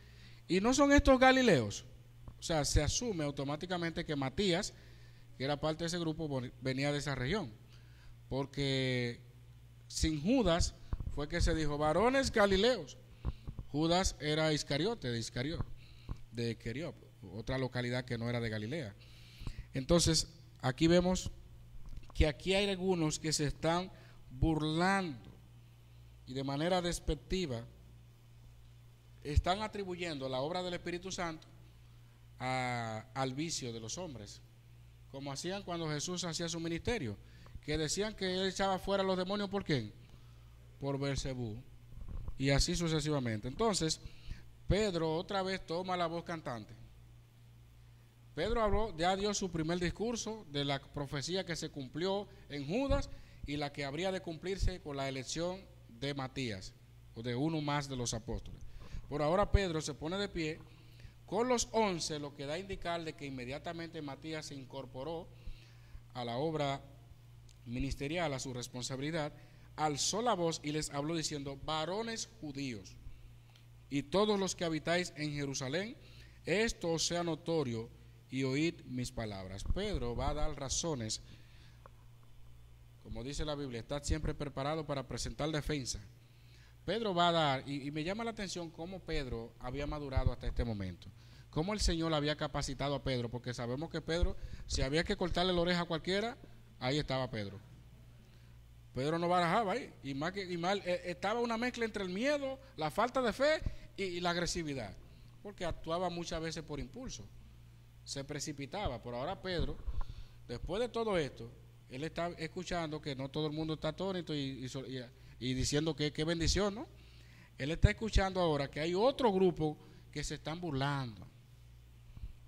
y no son estos galileos. O sea, se asume automáticamente que Matías, que era parte de ese grupo, venía de esa región. Porque sin Judas fue que se dijo, varones galileos. Judas era Iscariote, de Queriop, otra localidad que no era de Galilea. Entonces, aquí vemos que aquí hay algunos que se están burlando y de manera despectiva están atribuyendo la obra del Espíritu Santo al vicio de los hombres, como hacían cuando Jesús hacía su ministerio, que decían que él echaba fuera a los demonios. ¿Por quién? Por Beelzebú, y así sucesivamente. Entonces Pedro otra vez toma la voz cantante. Pedro habló, ya dio su primer discurso de la profecía que se cumplió en Judas y la que habría de cumplirse con la elección de Matías, o de uno más de los apóstoles. Por ahora Pedro se pone de pie con los 11, lo que da a indicar de que inmediatamente Matías se incorporó a la obra ministerial, a su responsabilidad, alzó la voz y les habló diciendo, varones judíos y todos los que habitáis en Jerusalén, esto os sea notorio y oíd mis palabras. Pedro va a dar razones, como dice la Biblia, estad siempre preparado para presentar defensa. Pedro va a dar, y me llama la atención cómo Pedro había madurado hasta este momento, cómo el Señor había capacitado a Pedro, porque sabemos que Pedro, si había que cortarle la oreja a cualquiera, ahí estaba Pedro. Pedro no barajaba ahí, y mal, estaba una mezcla entre el miedo, la falta de fe y la agresividad, porque actuaba muchas veces por impulso, se precipitaba. Por ahora Pedro, después de todo esto, él está escuchando que no todo el mundo está atónito y diciendo que qué bendición, ¿no? Él está escuchando ahora que hay otro grupo que se están burlando.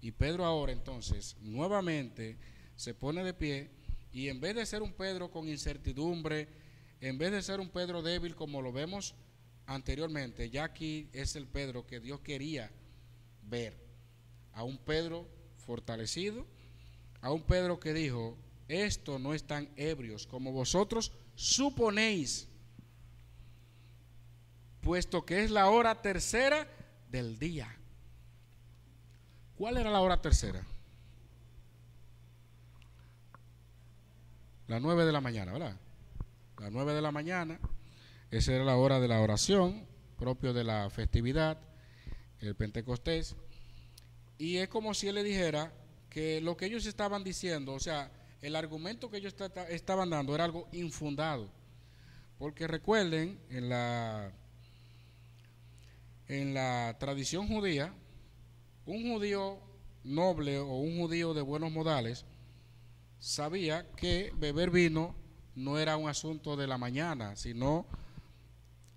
Y Pedro ahora entonces nuevamente se pone de pie, y en vez de ser un Pedro con incertidumbre, en vez de ser un Pedro débil como lo vemos anteriormente, ya aquí es el Pedro que Dios quería ver, a un Pedro fortalecido, a un Pedro que dijo, esto no están ebrios como vosotros suponéis, puesto que es la hora tercera del día. ¿Cuál era la hora tercera? Las 9 de la mañana, ¿verdad? Las 9 de la mañana, esa era la hora de la oración, propio de la festividad, el Pentecostés. Y es como si él le dijera que lo que ellos estaban diciendo, o sea, el argumento que ellos estaban dando era algo infundado. Porque recuerden, en la tradición judía, un judío noble o un judío de buenos modales sabía que beber vino no era un asunto de la mañana, sino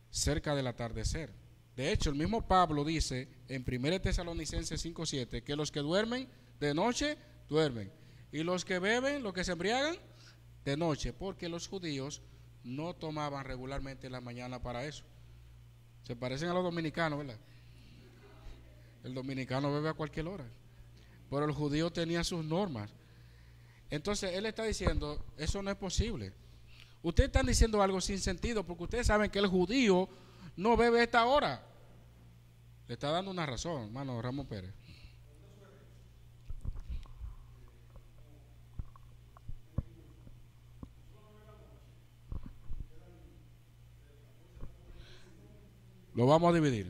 cerca del atardecer. De hecho, el mismo Pablo dice en 1 Tesalonicenses 5:7 que los que duermen de noche, duermen. Y los que beben, los que se embriagan, de noche. Porque los judíos no tomaban regularmente la mañana para eso. Se parecen a los dominicanos, ¿verdad? El dominicano bebe a cualquier hora. Pero el judío tenía sus normas. Entonces, él está diciendo, eso no es posible. Ustedes están diciendo algo sin sentido, porque ustedes saben que el judío no bebe a esta hora. Le está dando una razón, hermano Ramón Pérez. Lo vamos a dividir.